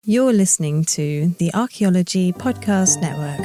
You're listening to the Archaeology Podcast Network.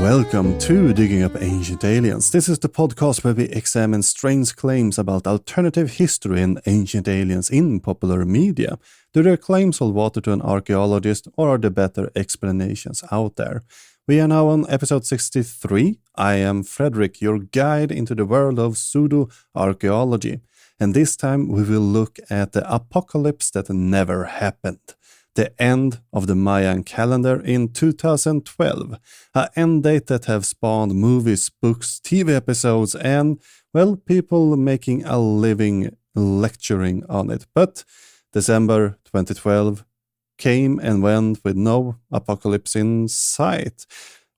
Welcome to Digging Up Ancient Aliens. This is the podcast where we examine strange claims about alternative history and ancient aliens in popular media. Do their claims hold water to an archaeologist, or are there better explanations out there? We are now on episode 63. I am Fredrik, your guide into the world of pseudo archaeology. And this time we will look at the apocalypse that never happened. The end of the Mayan calendar in 2012, an end date that have spawned movies, books, TV episodes, and, well, people making a living lecturing on it. But December 2012 came and went with no apocalypse in sight.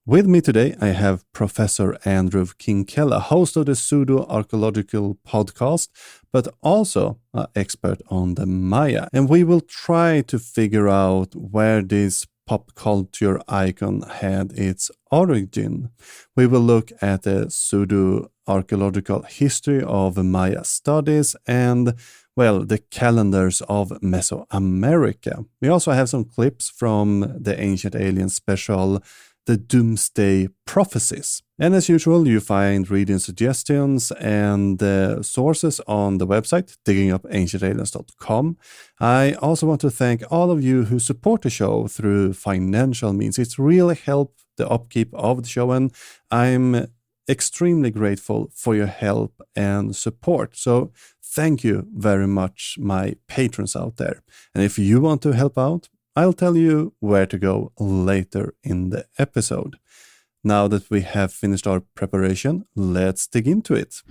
With me today, I have Professor Andrew Kinkella, host of the Pseudo Archaeological podcast, but also an expert on the Maya. And we will try to figure out where this pop culture icon had its origin. We will look at the pseudo archaeological history of Maya studies and, well, the calendars of Mesoamerica. We also have some clips from the Ancient Alien special, The Doomsday Prophecies. And as usual, you find reading suggestions and sources on the website, diggingupancientaliens.com. I also want to thank all of you who support the show through financial means. It's really helped the upkeep of the show, and I'm extremely grateful for your help and support. So thank you very much, my patrons out there. And if you want to help out, I'll tell you where to go later in the episode. Now that we have finished our preparation, let's dig into it.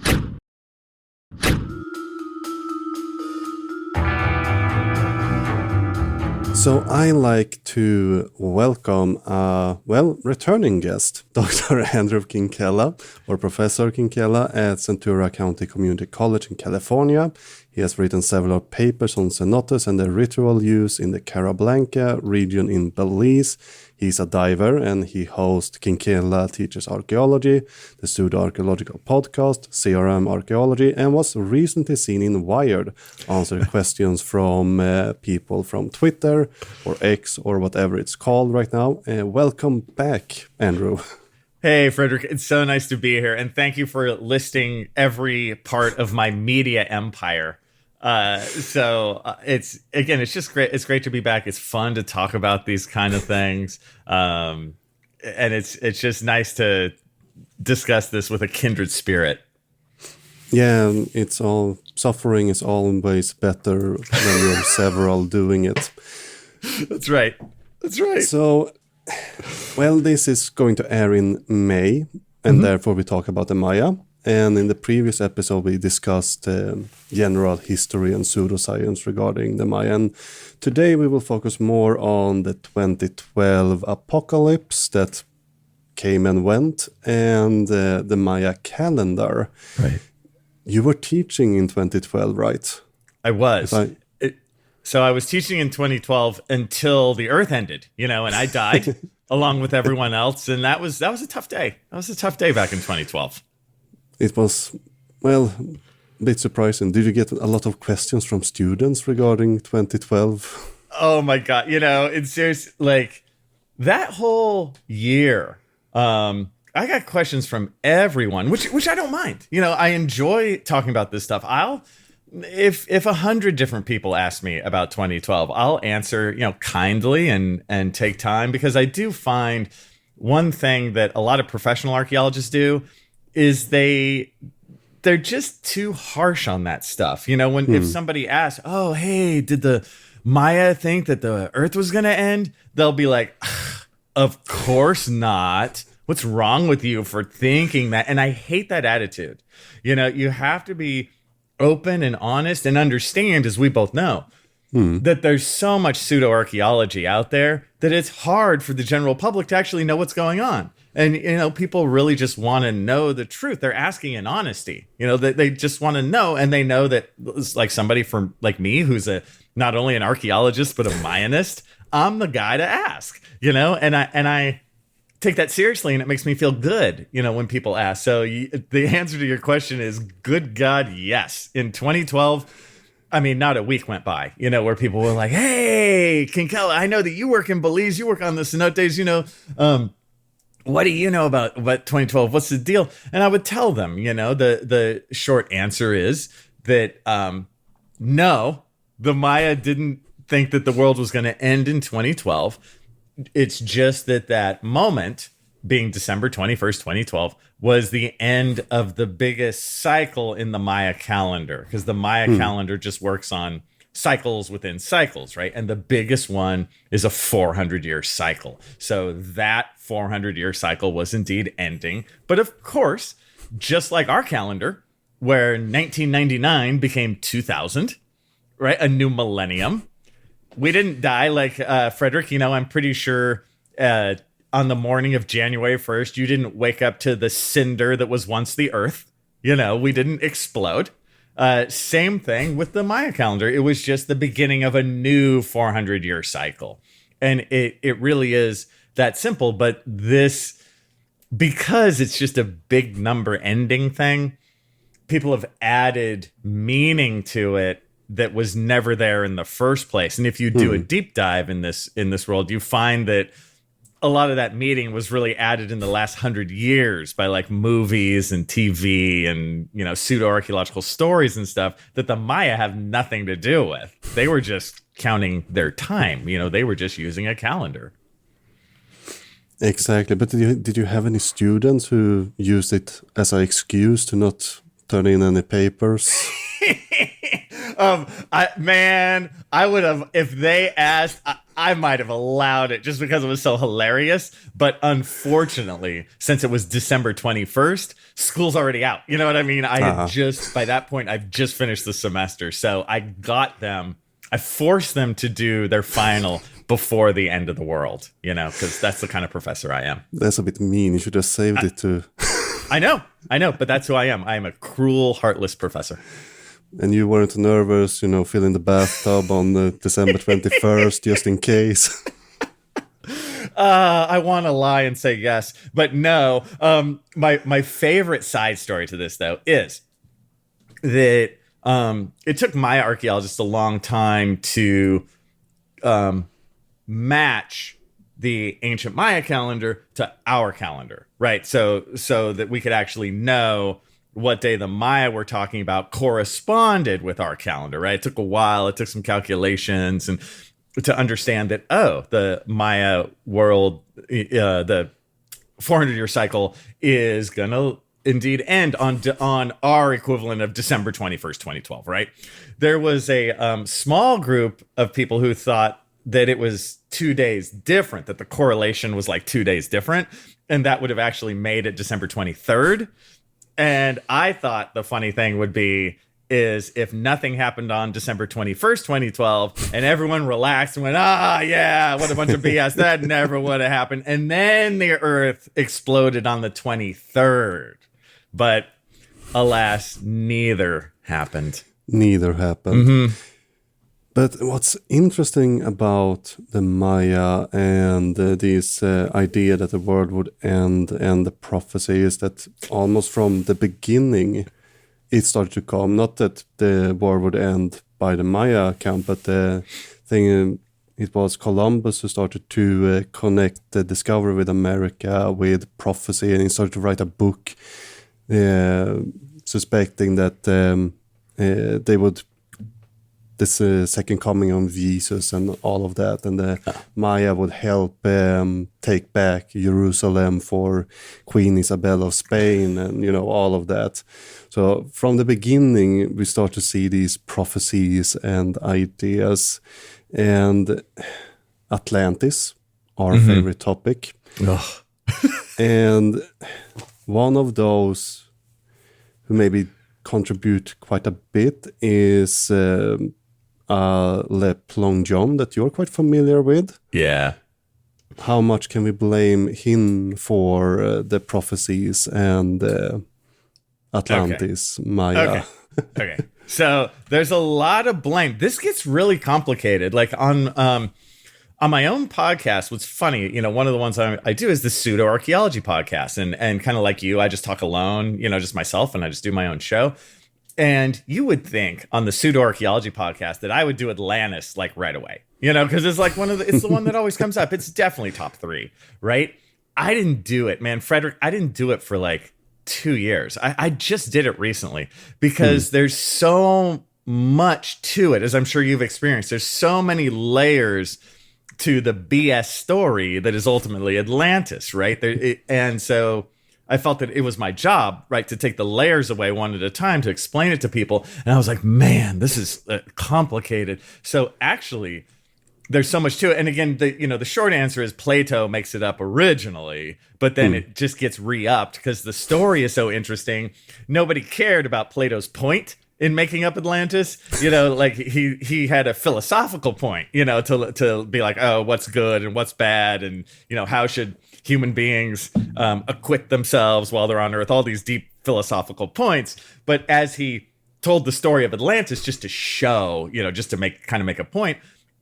So I like to welcome a, returning guest, Dr. Andrew Kinkella, or Professor Kinkella at Ventura County Community College in California. He has written several papers on cenotes and their ritual use in the Cara Blanca region in Belize. He's a diver and he hosts Kinkella Teaches Archaeology, the Pseudo Archaeological podcast, CRM Archaeology, and was recently seen in Wired answering questions from people from Twitter or X or whatever it's called right now. Welcome back, Andrew. Hey, Fredrik, it's so nice to be here. And thank you for listing every part of my media empire. It's just great. It's great to be back. It's fun to talk about these kind of things. And it's just nice to discuss this with a kindred spirit. Yeah, it's all suffering is always better when you're several doing it. That's right. So, well, this is going to air in May, and therefore we talk about the Maya. And in the previous episode, we discussed general history and pseudoscience regarding the Maya. And today we will focus more on the 2012 apocalypse that came and went, and the Maya calendar. Right. You were teaching in 2012, right? I was. So I was teaching in 2012 until the Earth ended, and I died along with everyone else. And that was a tough day. That was a tough day back in 2012. It was, a bit surprising. Did you get a lot of questions from students regarding 2012? Oh my God. It's serious. Like that whole year, I got questions from everyone, which I don't mind. I enjoy talking about this stuff. If 100 different people ask me about 2012, I'll answer, kindly and take time, because I do find one thing that a lot of professional archaeologists do is they're just too harsh on that stuff. If somebody asks, oh, hey, did the Maya think that the Earth was going to end? They'll be like, of course not. What's wrong with you for thinking that? And I hate that attitude. You have to be open and honest and understand, as we both know, that there's so much pseudo archaeology out there that it's hard for the general public to actually know what's going on. And, people really just want to know the truth. They're asking in honesty, they just want to know. And they know that it's like somebody from like me, who's not only an archaeologist, but a Mayanist. I'm the guy to ask, and I take that seriously, and it makes me feel good, when people ask. So the answer to your question is, good God, yes. In 2012, I mean, not a week went by, where people were like, hey, Kinkella, I know that you work in Belize, you work on the cenotes, what do you know about 2012? What's the deal? And I would tell them, the short answer is that no, the Maya didn't think that the world was going to end in 2012. It's just that moment, being December 21st, 2012, was the end of the biggest cycle in the Maya calendar, because the Maya calendar just works on cycles within cycles, right? And the biggest one is a 400-year cycle. So that 400-year cycle was indeed ending. But of course, just like our calendar, where 1999 became 2000, right? A new millennium. We didn't die like Fredrik, I'm pretty sure on the morning of January 1st, you didn't wake up to the cinder that was once the earth. We didn't explode. Same thing with the Maya calendar. It was just the beginning of a new 400-year cycle. And it really is that simple. But this, because it's just a big number ending thing, people have added meaning to it that was never there in the first place. And if you do a deep dive in this world, you find that a lot of that meaning was really added in the last 100 years by like movies and TV and, pseudo archaeological stories and stuff that the Maya have nothing to do with. They were just counting their time. They were just using a calendar. Exactly. But did you have any students who used it as an excuse to not turn in any papers? I would have, if they asked, I might have allowed it just because it was so hilarious. But unfortunately, since it was December 21st, school's already out. You know what I mean? I had by that point, I've just finished the semester. So I forced them to do their final before the end of the world, because that's the kind of professor I am. That's a bit mean. You should have saved it to... I know, but that's who I am. I am a cruel, heartless professor. And you weren't nervous, filling the bathtub on December 21st, just in case. I want to lie and say yes, but no. My favorite side story to this, though, is that it took Maya archaeologists a long time to match the ancient Maya calendar to our calendar, right? So that we could actually know what day the Maya we're talking about corresponded with our calendar, right? It took a while. It took some calculations and to understand that, the Maya world, the 400-year cycle is going to indeed end on our equivalent of December 21st, 2012, right? There was a small group of people who thought that it was 2 days different, that the correlation was like 2 days different, and that would have actually made it December 23rd. And I thought the funny thing would be is if nothing happened on December 21st, 2012, and everyone relaxed and went, yeah, what a bunch of BS, that never would have happened. And then the Earth exploded on the 23rd. But alas, neither happened. Neither happened. Mm-hmm. But what's interesting about the Maya and this idea that the world would end and the prophecy is that almost from the beginning, it started to come. Not that the world would end by the Maya account, but the thing, it was Columbus who started to connect the discovery with America with prophecy, and he started to write a book suspecting that they would this second coming of Jesus and all of that, and the Maya would help take back Jerusalem for Queen Isabel of Spain, and all of that. So from the beginning, we start to see these prophecies and ideas, and Atlantis, our favorite topic, and one of those who maybe contribute quite a bit is Le Plongeon, that you're quite familiar with. Yeah. How much can we blame him for the prophecies and Atlantis, Maya? Okay. So there's a lot of blame. This gets really complicated. Like on on my own podcast, what's funny, one of the ones I do is the Pseudo Archaeology podcast. And kind of like you, I just talk alone, just myself, and I just do my own show. And you would think on the Pseudo Archaeology podcast that I would do Atlantis like right away, because it's like it's the one that always comes up. It's definitely top 3, right? I didn't do it, man. Fredrik, I didn't do it for like 2 years. I just did it recently because there's so much to it, as I'm sure you've experienced. There's so many layers to the BS story that is ultimately Atlantis, right? And so I felt that it was my job, right, to take the layers away one at a time to explain it to people. And I was like, man, this is complicated. So actually, there's so much to it. And again, the short answer is Plato makes it up originally, but then it just gets re-upped because the story is so interesting. Nobody cared about Plato's point in making up Atlantis. Like he had a philosophical point, to be like, oh, what's good and what's bad, and how should human beings acquit themselves while they're on Earth, all these deep philosophical points. But as he told the story of Atlantis, just to show, just to make a point,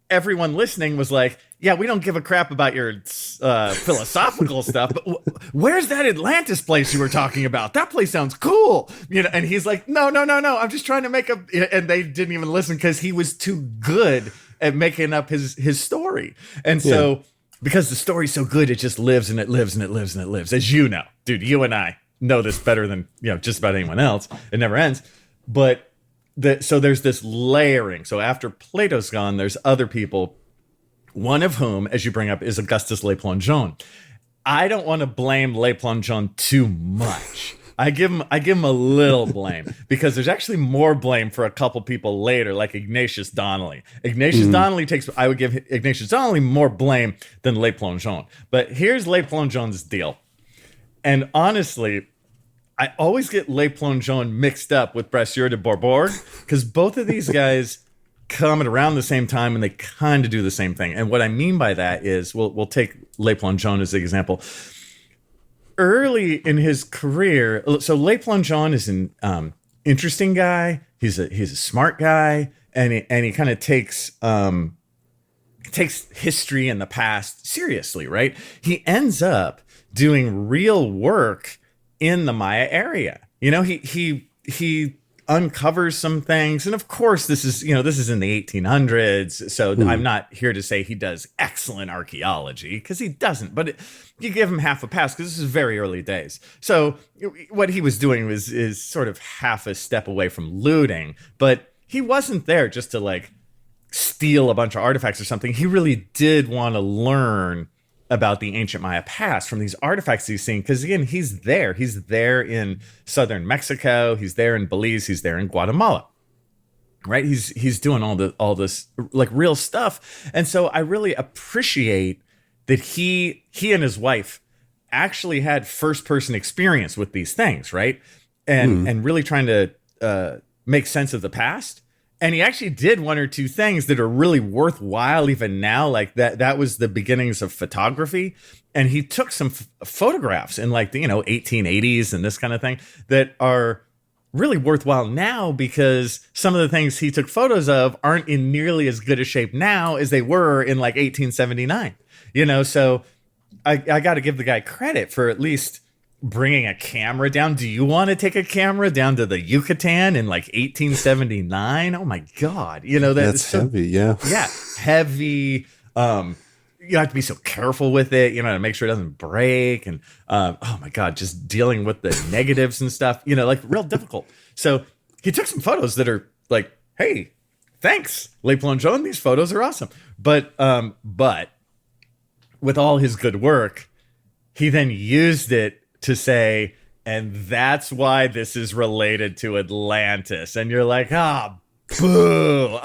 everyone listening was like, yeah, we don't give a crap about your philosophical stuff, but where's that Atlantis place you were talking about? That place sounds cool. And he's like, no, I'm just trying to make and they didn't even listen because he was too good at making up his story. And so because the story's so good, it just lives and it lives and it lives and it lives. As you know, dude, you and I know this better than, just about anyone else. It never ends. But so there's this layering. So after Plato's gone, there's other people, one of whom, as you bring up, is Augustus Le Plongeon. I don't want to blame Le Plongeon too much. I give him a little blame because there's actually more blame for a couple people later, like Ignatius Donnelly. I would give Ignatius Donnelly more blame than Le Plongeon. But here's Le Plongeon's deal. And honestly, I always get Le Plongeon mixed up with Brasseur de Bourbourg because both of these guys come at around the same time and they kind of do the same thing. And what I mean by that is, we'll take Le Plongeon as an example. Early in his career, so Le Plongeon is an interesting guy. He's a smart guy, and he kind of takes history and the past seriously, right? He ends up doing real work in the Maya area. He uncovers some things, and of course this is in the 1800s, so I'm not here to say he does excellent archaeology because he doesn't, but you give him half a pass because this is very early days. So what he was doing is sort of half a step away from looting, but he wasn't there just to like steal a bunch of artifacts or something. He really did want to learn about the ancient Maya past from these artifacts he's seeing. Because again, he's there in southern Mexico, he's there in Belize, he's there in Guatemala, right? He's doing all this like real stuff. And so I really appreciate that he and his wife actually had first person experience with these things, right? And really trying to make sense of the past. And he actually did one or two things that are really worthwhile even now. Like that was the beginnings of photography. And he took some photographs in like the 1880s and this kind of thing that are really worthwhile now because some of the things he took photos of aren't in nearly as good a shape now as they were in like 1879. So I got to give the guy credit for at least bringing a camera down. Do you want to take a camera down to the Yucatan in like 1879? Oh my God. That's so heavy. Yeah. Yeah. Heavy. You have to be so careful with it, to make sure it doesn't break. And, oh my God, just dealing with the negatives and stuff, like real difficult. So he took some photos that are like, hey, thanks, Le Plongeon. These photos are awesome. But with all his good work, he then used it to say, and that's why this is related to Atlantis. And you're like, boo,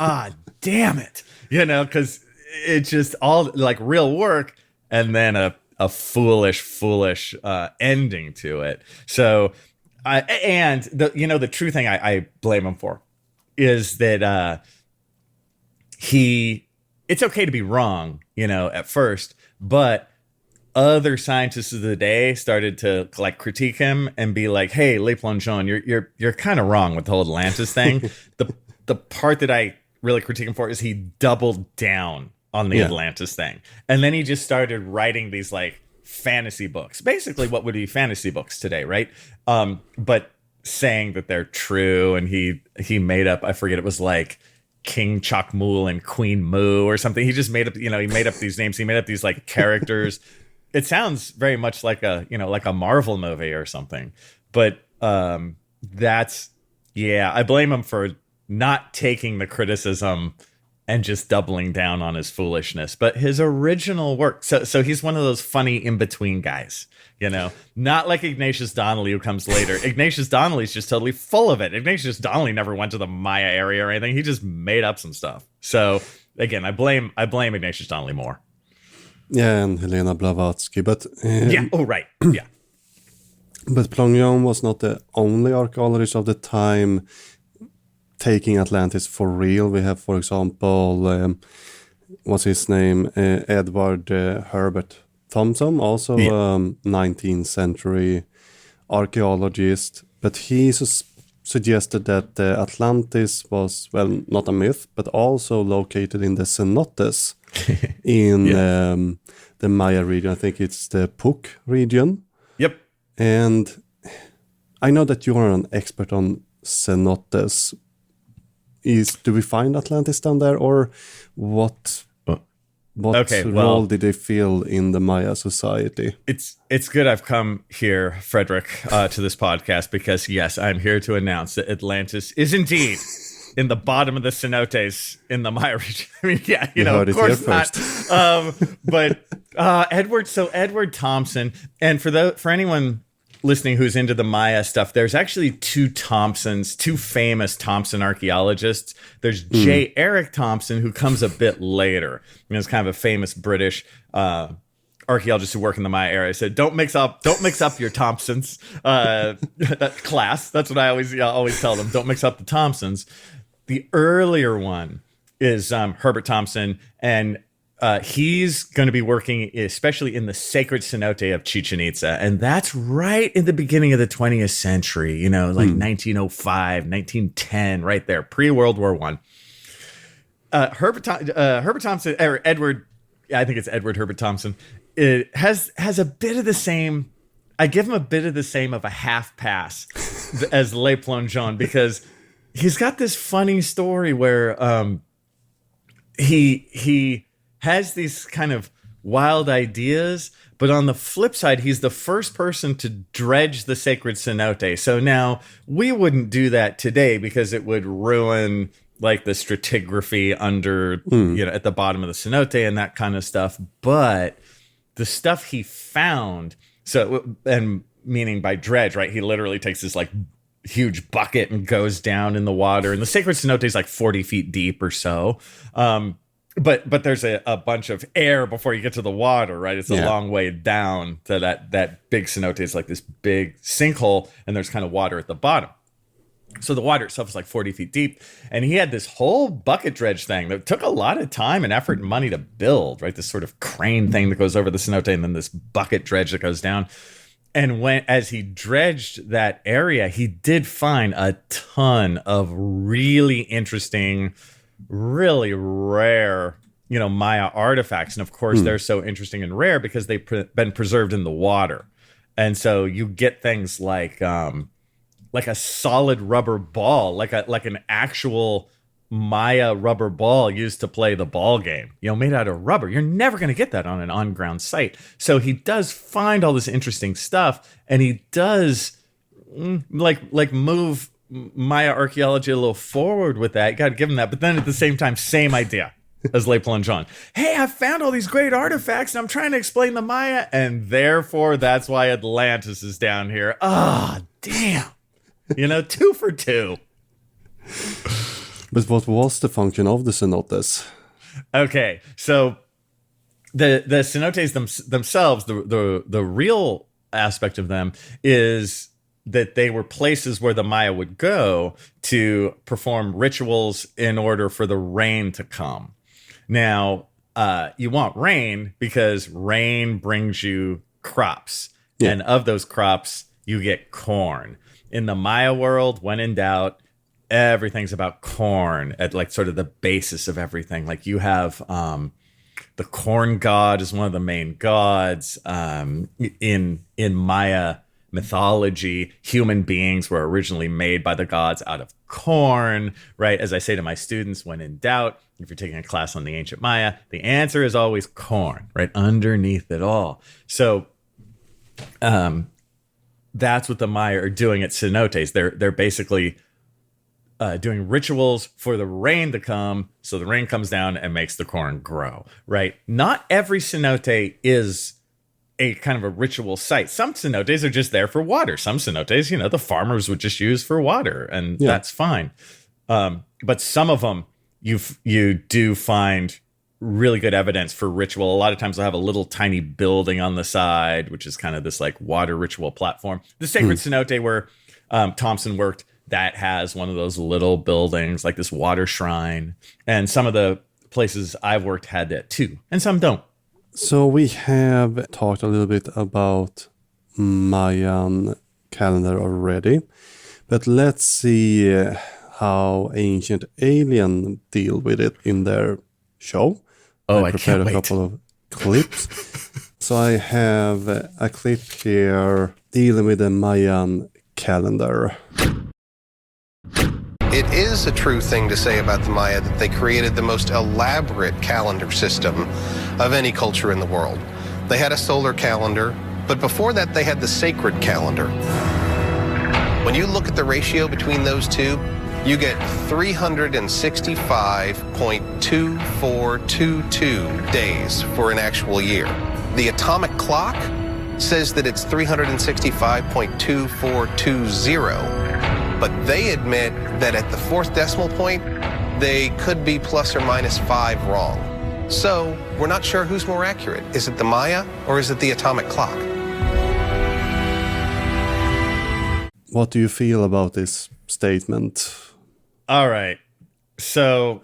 damn it. Because it's just all like real work and then a foolish ending to it. So, the true thing I blame him for is that it's okay to be wrong, at first, but other scientists of the day started to like critique him and be like, "Hey, Le Plongeon, you're kind of wrong with the whole Atlantis thing." The part that I really critique him for is he doubled down on the Atlantis thing. And then he just started writing these like fantasy books, basically what would be fantasy books today, right? But saying that they're true. And he made up, I forget, it was like King Chakmul and Queen Mu or something. He just made up, he made up these names. He made up these like characters. It sounds very much like like a Marvel movie or something. But I blame him for not taking the criticism and just doubling down on his foolishness. But his original work, so he's one of those funny in-between guys, not like Ignatius Donnelly, who comes later. Ignatius Donnelly's just totally full of it. Ignatius Donnelly never went to the Maya area or anything. He just made up some stuff. So again, I blame Ignatius Donnelly more. Yeah, and Helena Blavatsky, but right. Yeah. But Plongeon was not the only archaeologist of the time taking Atlantis for real. We have, for example, what's his name? Edward Herbert Thompson, also 19th century archaeologist. But he suggested that Atlantis was, well, not a myth, but also located in the cenotes in the Maya region. I think it's the Puc region. Yep. And I know that you are an expert on cenotes. Do we find Atlantis down there, or what role did they fill in the Maya society? It's good I've come here, Fredrik, to this podcast, because yes, I'm here to announce that Atlantis is indeed in the bottom of the cenotes in the Maya region. I mean, of course not. But Edward Thompson, and for anyone listening who's into the Maya stuff, there's actually two famous Thompson archaeologists. There's J. Eric Thompson, who comes a bit later. He's kind of a famous British archaeologists who work in the Maya area. Said, don't mix up your Thompsons. That class. That's what I always tell them. Don't mix up the Thompsons. The earlier one is Herbert Thompson, and he's going to be working especially in the sacred cenote of Chichen Itza. And that's right in the beginning of the 20th century, like 1905, 1910, right there, pre-World War I. Herbert Thompson, or Edward, I think it's Edward Herbert Thompson, it has a bit of the same, I give him a bit of the same of a half pass as Le Plongeon, because he's got this funny story where he has these kind of wild ideas, but on the flip side, he's the first person to dredge the sacred cenote. So now we wouldn't do that today because it would ruin like the stratigraphy under, at the bottom of the cenote and that kind of stuff. But the stuff he found, and meaning by dredge, right? He literally takes this like huge bucket and goes down in the water, and the sacred cenote is like 40 feet deep or so. But there's a bunch of air before you get to the water, right? It's a long way down to that big cenote. It's like this big sinkhole, and there's kind of water at the bottom. So the water itself is like 40 feet deep. And he had this whole bucket dredge thing that took a lot of time and effort and money to build, right? This sort of crane thing that goes over the cenote, and then this bucket dredge that goes down. And as he dredged that area, he did find a ton of really interesting, really rare, Maya artifacts. And of course, they're so interesting and rare because they've been preserved in the water. And so you get things like a solid rubber ball, like an actual Maya rubber ball used to play the ball game, made out of rubber. You're never going to get that on an on-ground site. So he does find all this interesting stuff, and he does like move Maya archaeology a little forward with that. You got to give him that. But then at the same time, same idea as Le Plongeon. Hey, I found all these great artifacts, and I'm trying to explain the Maya, and therefore that's why Atlantis is down here. Ah, damn. 2 for 2. But what was the function of the cenotes? Okay, so the cenotes themselves, the real aspect of them is that they were places where the Maya would go to perform rituals in order for the rain to come. Now, you want rain because rain brings you crops. Yeah. And of those crops, you get corn. In the Maya world, when in doubt, everything's about corn at like sort of the basis of everything. Like you have The corn god is one of the main gods. In Maya mythology, human beings were originally made by the gods out of corn, right? As I say to my students, when in doubt, if you're taking a class on the ancient Maya, the answer is always corn, right? Underneath it all. So that's what the Maya are doing at cenotes. They're basically doing rituals for the rain to come, so the rain comes down and makes the corn grow, right? Not every cenote is a kind of a ritual site. Some cenotes are just there for water. Some cenotes, the farmers would just use for water, and that's fine. But some of them, you do find really good evidence for ritual. A lot of times they'll have a little tiny building on the side, which is kind of this like water ritual platform. The sacred cenote where Thompson worked, that has one of those little buildings, like this water shrine. And some of the places I've worked had that too, and some don't. So we have talked a little bit about Mayan calendar already, but let's see how Ancient Alien deal with it in their show. I prepared a couple of clips. So I have a clip here dealing with the Mayan calendar. It is a true thing to say about the Maya that they created the most elaborate calendar system of any culture in the world. They had a solar calendar, but before that they had the sacred calendar. When you look at the ratio between those two, you get 365.2422 days for an actual year. The atomic clock says that it's 365.2420. But they admit that at the fourth decimal point, they could be plus or minus 5 wrong. So we're not sure who's more accurate. Is it the Maya or is it the atomic clock? What do you feel about this statement? All right. So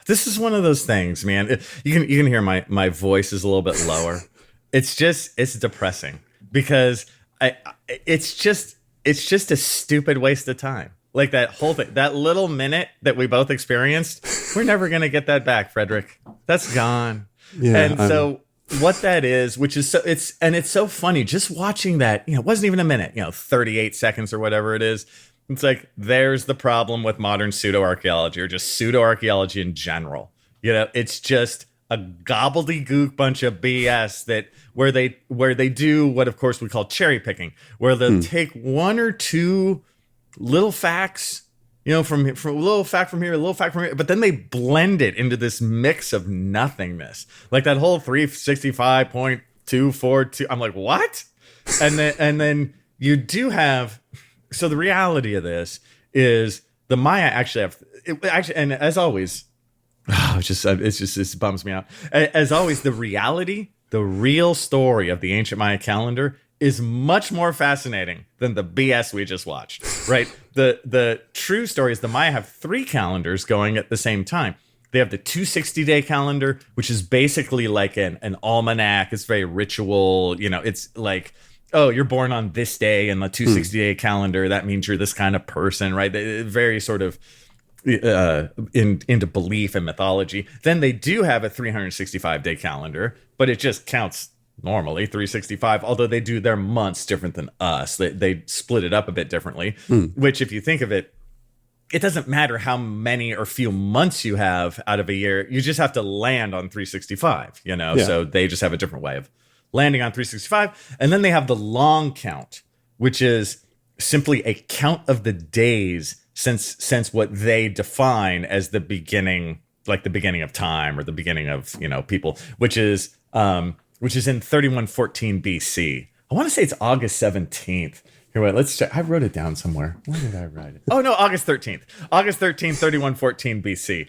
this is one of those things, man. You can hear my voice is a little bit lower. It's depressing because it's just a stupid waste of time. Like that whole thing, that little minute that we both experienced, we're never going to get that back, Fredrik. That's gone. Yeah, and so what that is, which is it's so funny just watching that, it wasn't even a minute, 38 seconds or whatever it is. It's like, there's the problem with modern pseudo archaeology or just pseudo archaeology in general. It's just a gobbledygook bunch of BS where they do what, of course, we call cherry picking, where they'll take one or two little facts, from a little fact from here, a little fact from here, but then they blend it into this mix of nothingness, like that whole 365.242. I'm like, what? And then you do have. So the reality of this is the Maya actually and as always. It bums me out. As always, the real story of the ancient Maya calendar is much more fascinating than the BS we just watched, right? The true story is the Maya have 3 calendars going at the same time. They have the 260-day calendar, which is basically like an almanac. It's very ritual. It's like, oh, you're born on this day in the 260-day calendar. That means you're this kind of person, right? Very sort of into belief and mythology. Then they do have a 365-day calendar, but it just counts normally 365, although they do their months different than us. They split it up a bit differently, which if you think of it, it doesn't matter how many or few months you have out of a year. You just have to land on 365, So they just have a different way of landing on 365. And then they have the long count, which is simply a count of the days since what they define as the beginning, like the beginning of time or the beginning of, people, which is in 3114 BC. I want to say it's August 17th. Here, wait, let's check. I wrote it down somewhere. Where did I write it? Oh, no, August 13th. August 13th, 3114 BC.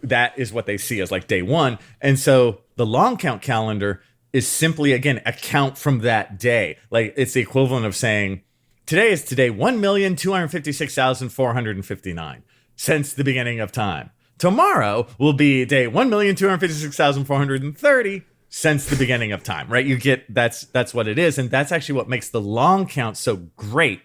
That is what they see as like day one. And so the long count calendar is simply, again, a count from that day. Like it's the equivalent of saying, today is 1,256,459 since the beginning of time. Tomorrow will be day 1,256,430 since the beginning of time, right? You get that's what it is. And that's actually what makes the long count so great,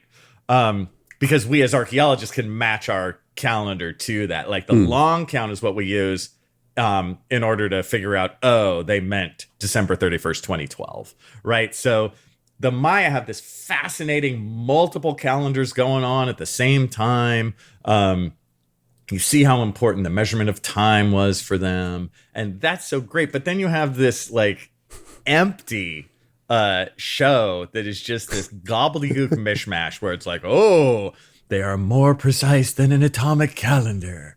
because we as archaeologists can match our calendar to that. Like the long count is what we use in order to figure out, oh, they meant December 31st, 2012, right? So the Maya have this fascinating multiple calendars going on at the same time. You see how important the measurement of time was for them. And that's so great. But then you have this like empty show that is just this gobbledygook mishmash where it's like, oh, they are more precise than an atomic calendar.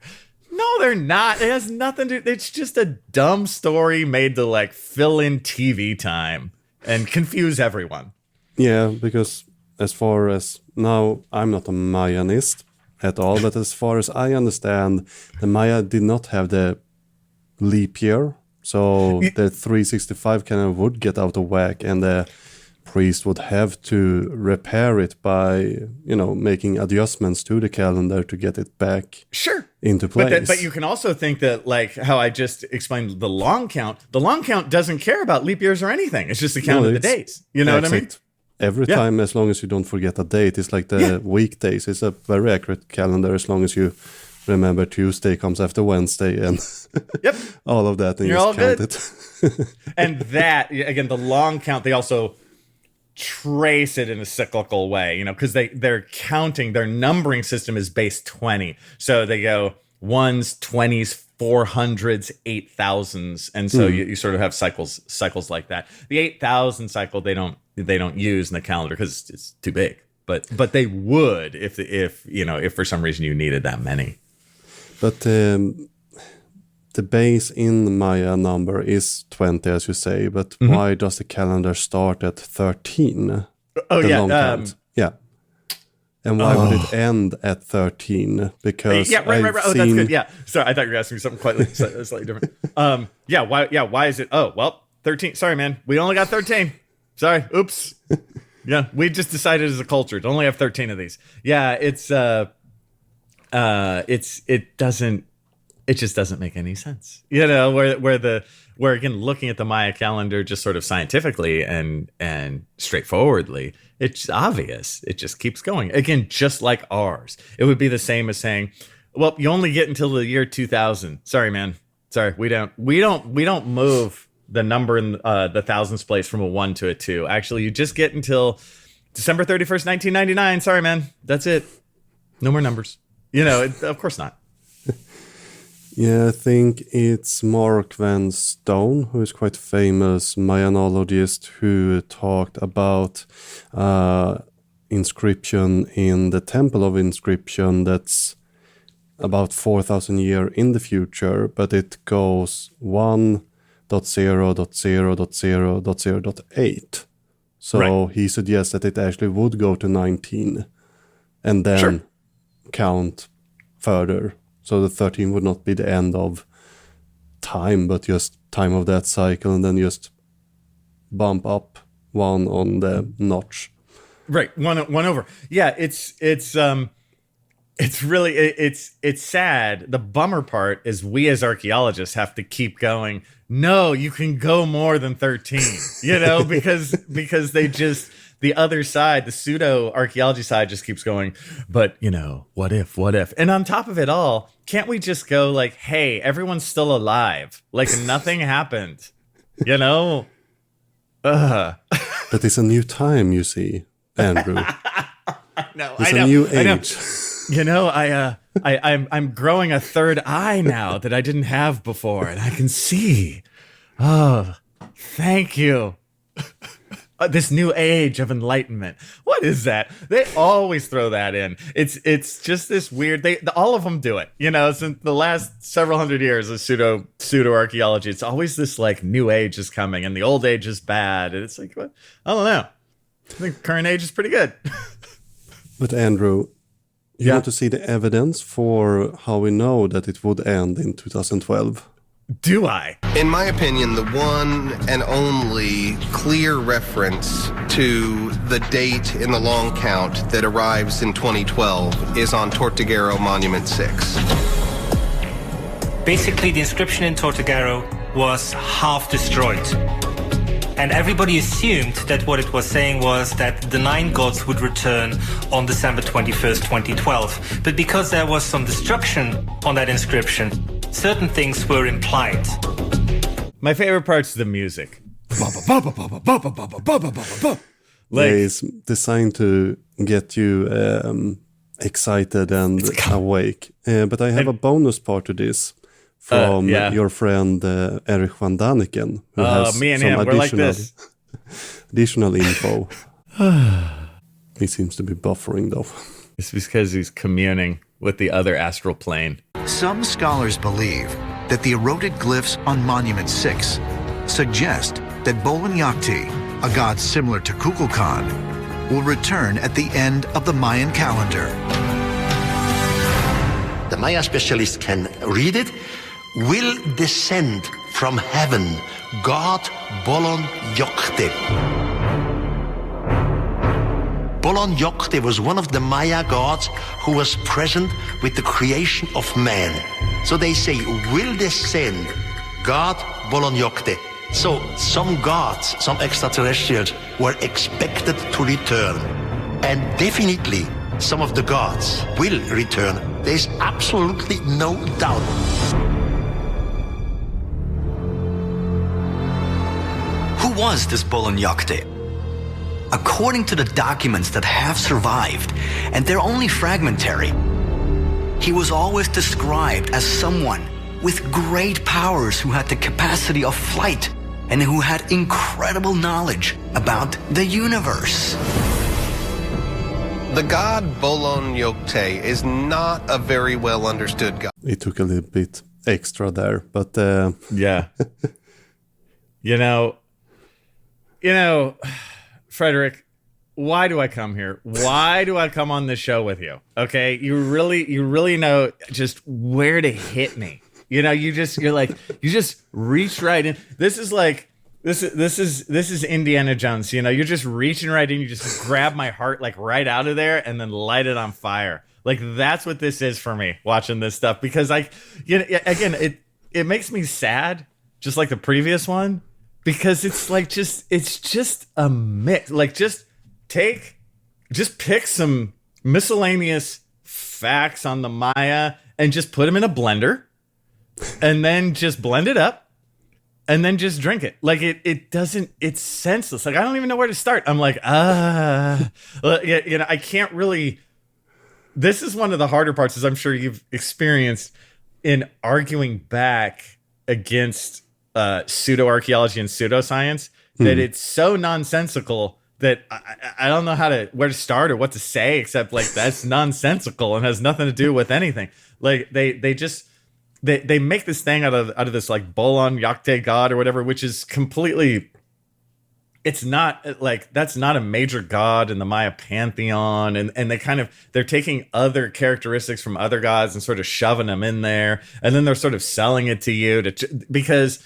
No, they're not. It has nothing to. It's just a dumb story made to like fill in TV time and confuse everyone. Yeah, because as far as now, I'm not a Mayanist at all, but as far as I understand, the Maya did not have the leap year, so the 365 kind of would get out of whack, and the priest would have to repair it by, making adjustments to the calendar to get it back into place. But you can also think that, like how I just explained the long count doesn't care about leap years or anything. It's just the count of the days. You know what I mean? Every time, as long as you don't forget a date, it's like the weekdays. It's a very accurate calendar as long as you remember Tuesday comes after Wednesday and all of that. And you're all count good. It. And that, again, the long count, they also trace it in a cyclical way, because they're counting, their numbering system is base 20. So they go 1s, 20s, 400s, 8,000s. And so you sort of have cycles like that. The 8,000 cycle, they don't use in the calendar because it's too big. But they would if for some reason you needed that many. But the base in the Maya number is 20, as you say. But why does the calendar start at 13? Oh, the yeah. long count? Yeah. And why would it end at 13? Because right. Oh, that's good. Yeah. Sorry, I thought you were asking me something slightly different. Why is it? Oh, well, 13. Sorry, man. We only got 13. Sorry. Oops. Yeah, we just decided as a culture to only have 13 of these. Yeah, it just doesn't make any sense. Where again, looking at the Maya calendar just sort of scientifically and straightforwardly, it's obvious. It just keeps going. Again, just like ours. It would be the same as saying, well, you only get until the year 2000. Sorry, man. Sorry, we don't move the number in the thousands place from a 1 to a 2. Actually, you just get until December 31st, 1999. Sorry, man. That's it. No more numbers. Of course not. Yeah, I think it's Mark Van Stone, who is quite famous Mayanologist, who talked about inscription in the Temple of Inscription that's about 4,000 years in the future, but it goes 1.0.0.0.0.8. So he suggests that it actually would go to 19 and then count further. So the 13 would not be the end of time, but just time of that cycle, and then just bump up one on the notch. Right, one over. Yeah, it's really it's sad. The bummer part is we as archaeologists have to keep going. No, you can go more than 13. Because they just. The other side, the pseudo archaeology side, just keeps going. But, what if? And on top of it all, can't we just go like, hey, everyone's still alive. Like nothing happened, But it's a new time, you see, Andrew. I know. It's a new age. I'm growing a third eye now that I didn't have before, and I can see. Oh, thank you. This new age of enlightenment. What is that? They always throw that in. It's just this weird. All of them do it. Since the last several hundred years of pseudo archaeology, it's always this like new age is coming and the old age is bad. And it's like, what? I don't know. I think current age is pretty good. But Andrew, you want to see the evidence for how we know that it would end in 2012? Do I? In my opinion, the one and only clear reference to the date in the long count that arrives in 2012 is on Tortuguero Monument 6. Basically, the inscription in Tortuguero was half destroyed. And everybody assumed that what it was saying was that the 9 gods would return on December 21st, 2012. But because there was some destruction on that inscription, certain things were implied. My favorite part's the music. Like, it's designed to get you excited and awake. But I have a bonus part to this from your friend Erich van Daniken, who has me and some him, we're like this. additional info. He seems to be buffering, though. It's because he's communing with the other astral plane. Some scholars believe that the eroded glyphs on Monument 6 suggest that Bolanyakti, a god similar to Kukulkan, will return at the end of the Mayan calendar. The Maya specialist can read it. Will descend from heaven, God Bolanyakti. Bolanyakti was one of the Maya gods who was present with the creation of man. So they say, will descend, God Bolanyakti. So some gods, some extraterrestrials were expected to return. And definitely some of the gods will return. There's absolutely no doubt. Who was this Bolanyakti? According to the documents that have survived, and they're only fragmentary, he was always described as someone with great powers who had the capacity of flight and who had incredible knowledge about the universe. The god Bolanyakti is not a very well understood god. It took a little bit extra there, but Yeah. You know, Fredrik, why do I come here? Why do I come on this show with you? Okay, you really know just where to hit me. You know, you just reach right in. This is Indiana Jones. You know, you're just reaching right in. You just grab my heart like right out of there and then light it on fire. Like that's what this is for me watching this stuff, because again, it makes me sad, just like the previous one. Because it's just a mix. Like just pick some miscellaneous facts on the Maya and just put them in a blender and then just blend it up and then just drink it. Like it's senseless. Like I don't even know where to start. I'm like, I can't really. This is one of the harder parts, as I'm sure you've experienced in arguing back against pseudo archaeology and pseudoscience, that it's so nonsensical that I don't know where to start or what to say, except like that's nonsensical and has nothing to do with anything. Like they make this thing out of this like Bolanyakti god or whatever, which is completely. It's not like that's not a major god in the Maya pantheon, and they're taking other characteristics from other gods and sort of shoving them in there, and then they're sort of selling it to you because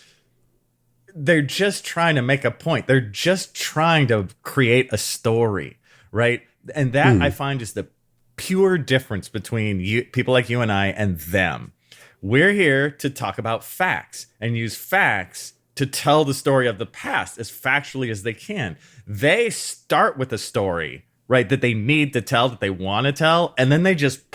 they're just trying to make a point. They're just trying to create a story, right? And that I find is the pure difference between people like you and I and them. We're here to talk about facts and use facts to tell the story of the past as factually as they can. They start with a story, right, that they need to tell, that they want to tell, and then they just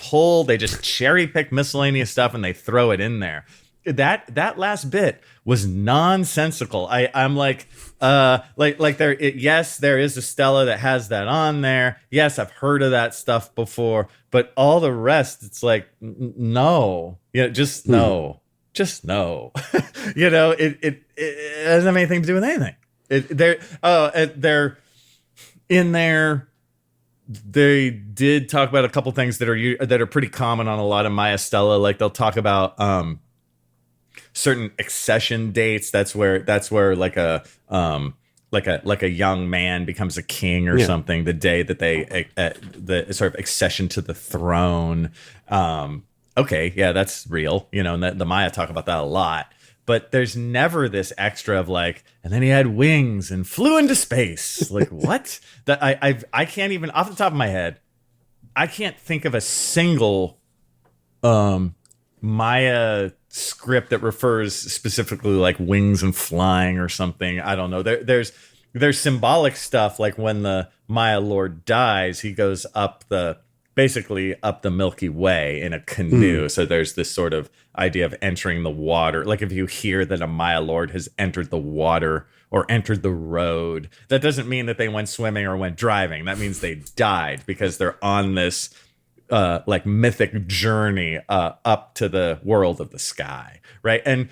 cherry pick miscellaneous stuff and they throw it in there. That last bit was nonsensical. I'm like yes, there is a stela that has that on there. Yes, I've heard of that stuff before, but all the rest, it's like no, just no. Just no. It doesn't have anything to do with anything. They're in there. They did talk about a couple things that are pretty common on a lot of Maya stela. Like they'll talk about certain accession dates. That's where like a young man becomes a king or something. The day that the sort of accession to the throne. Okay, yeah, that's real, and the Maya talk about that a lot. But there's never this extra of like, and then he had wings and flew into space. Like what? That I can't even, off the top of my head, I can't think of a single Maya script that refers specifically like wings and flying or something. I don't know. There's symbolic stuff like when the Maya lord dies, he goes up the basically up the Milky Way in a canoe. So there's this sort of idea of entering the water. Like if you hear that a Maya lord has entered the water or entered the road, that doesn't mean that they went swimming or went driving. That means they died because they're on this like mythic journey up to the world of the sky, right? And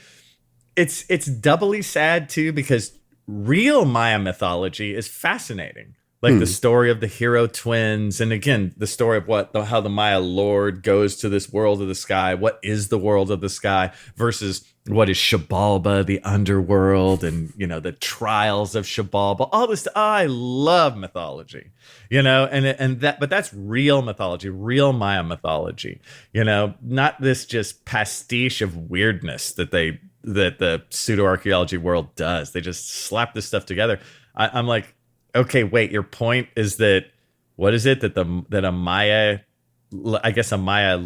it's doubly sad too because real Maya mythology is fascinating. Like the story of the hero twins, and again, the story of how the Maya lord goes to this world of the sky. What is the world of the sky versus what is Xibalba, the underworld, and the trials of Xibalba. All this, I love mythology, but that's real mythology, real Maya mythology. Not this just pastiche of weirdness that the pseudo archaeology world does. They just slap this stuff together. I'm like, okay, wait, your point is that, what is it that a Maya, I guess a Maya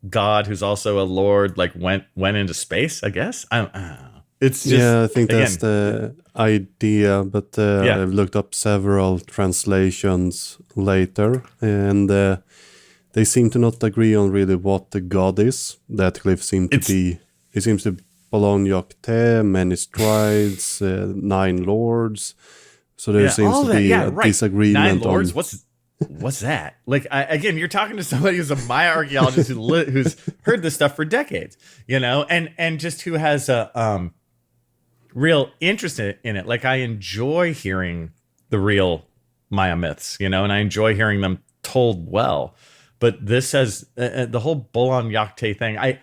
god who's also a lord, like went into space, I guess? I don't know. It's just, I think that's the idea, but I've looked up several translations later, and they seem to not agree on really what the god is. That glyph seems to belong Yokte, many strides, 9 lords. So there seems to be a disagreement. 9 lords, what's that? Like, again, you're talking to somebody who's a Maya archaeologist who's heard this stuff for decades, and just who has a real interest in it. Like, I enjoy hearing the real Maya myths, and I enjoy hearing them told well. But this has the whole Bolon Yakte thing.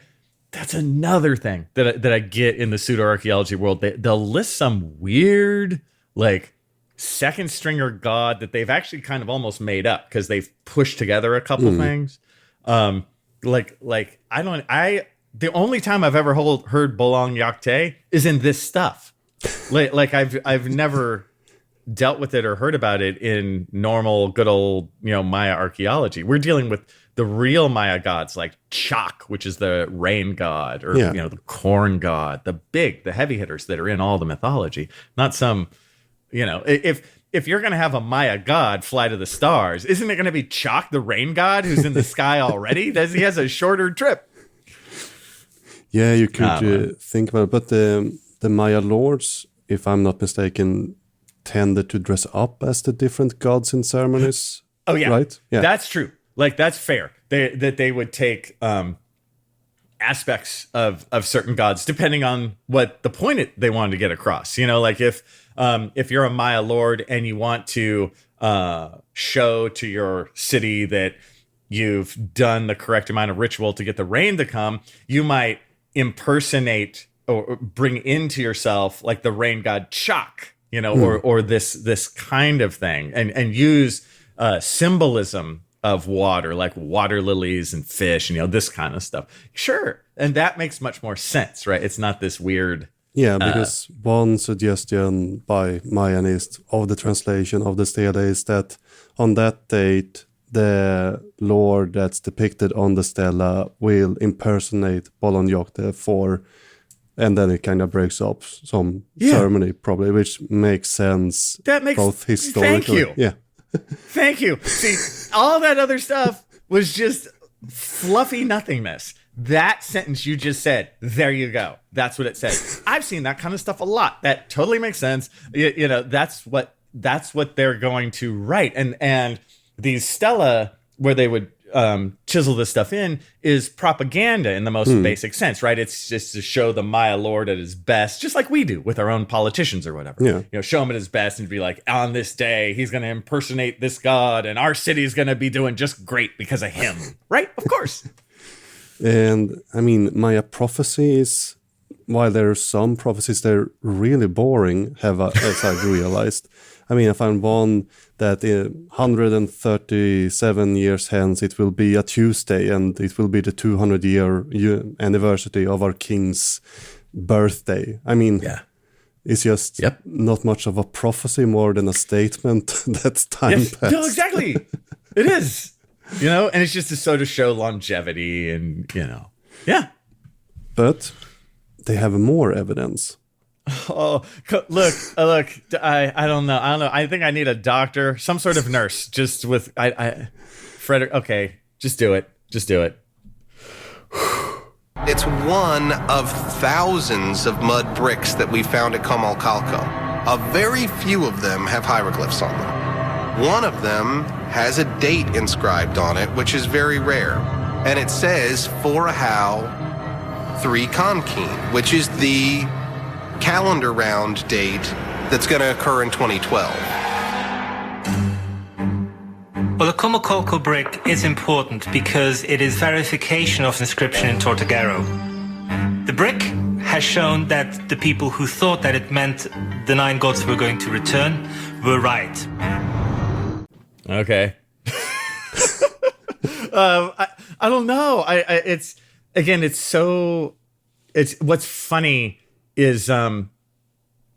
That's another thing that I get in the pseudo archaeology world. They'll list some weird, like, second stringer god that they've actually kind of almost made up because they've pushed together a couple things. The only time I've ever heard Bolong Yakte is in this stuff. like I've never dealt with it or heard about it in normal good old Maya archaeology. We're dealing with the real Maya gods like Chak, which is the rain god, or the corn god, the heavy hitters that are in all the mythology, not some. If you're going to have a Maya god fly to the stars, isn't it going to be Chak, the rain god, who's in the sky already? He has a shorter trip. Yeah, you could think about it. But the Maya lords, if I'm not mistaken, tended to dress up as the different gods in ceremonies. Oh, yeah. Right? Yeah. That's true. Like, that's fair. They would take aspects of certain gods depending on what the point they wanted to get across. Like if you're a Maya lord and you want to show to your city that you've done the correct amount of ritual to get the rain to come, you might impersonate or bring into yourself like the rain god Chak, or this kind of thing, and use symbolism of water, like water lilies and fish, this kind of stuff. Sure. And that makes much more sense, right? It's not this weird. Yeah, because one suggestion by Mayanists of the translation of the stele is that on that date, the lord that's depicted on the stela will impersonate Bolon Yokte and then it kind of breaks up some ceremony, probably, which makes sense. That makes both historically. Thank you. Yeah. Thank you. See, all that other stuff was just fluffy nothingness. That sentence you just said, there you go. That's what it says. I've seen that kind of stuff a lot. That totally makes sense. That's what they're going to write. And these stela, where they would chisel this stuff in, is propaganda in the most basic sense, right? It's just to show the Maya lord at his best, just like we do with our own politicians or whatever. Yeah. Show him at his best and be like, on this day, he's going to impersonate this god and our city's going to be doing just great because of him, right? Of course. And I mean, Maya prophecies, while there are some prophecies they're really boring, as I've realized. I mean, I found one that 137 years hence it will be a Tuesday and it will be the 200-year anniversary of our king's birthday. I mean, it's just not much of a prophecy, more than a statement that's time passed. No, exactly. It is. And it's just to sort of show longevity and, Yeah. But they have more evidence. Oh, look! I don't know. I think I need a doctor, some sort of nurse, just with Fredrik, okay, just do it. Just do it. It's one of thousands of mud bricks that we found at Comalcalco. A very few of them have hieroglyphs on them. One of them has a date inscribed on it, which is very rare. And it says for Ahau 3 Conkin, which is the calendar round date that's going to occur in 2012. Well, the Comalcalco brick is important because it is verification of inscription in Tortuguero. The brick has shown that the people who thought that it meant the 9 gods were going to return were right. Okay. I don't know. It's what's funny is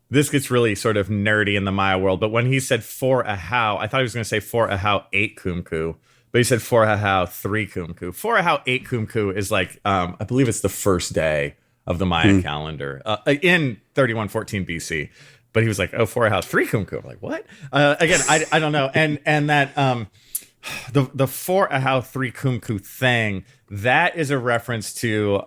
this gets really sort of nerdy in the Maya world, but when he said for Ahau, I thought he was going to say for Ahau 8 Kumku, but he said for Ahau 3 Kumku. For Ahau 8 Kumku is like, I believe it's the first day of the Maya calendar in 3114 BC. But he was like, oh, for Ahau 3 Kumku. I'm like, what? Again, I don't know. And that the for Ahau 3 Kumku thing, that is a reference to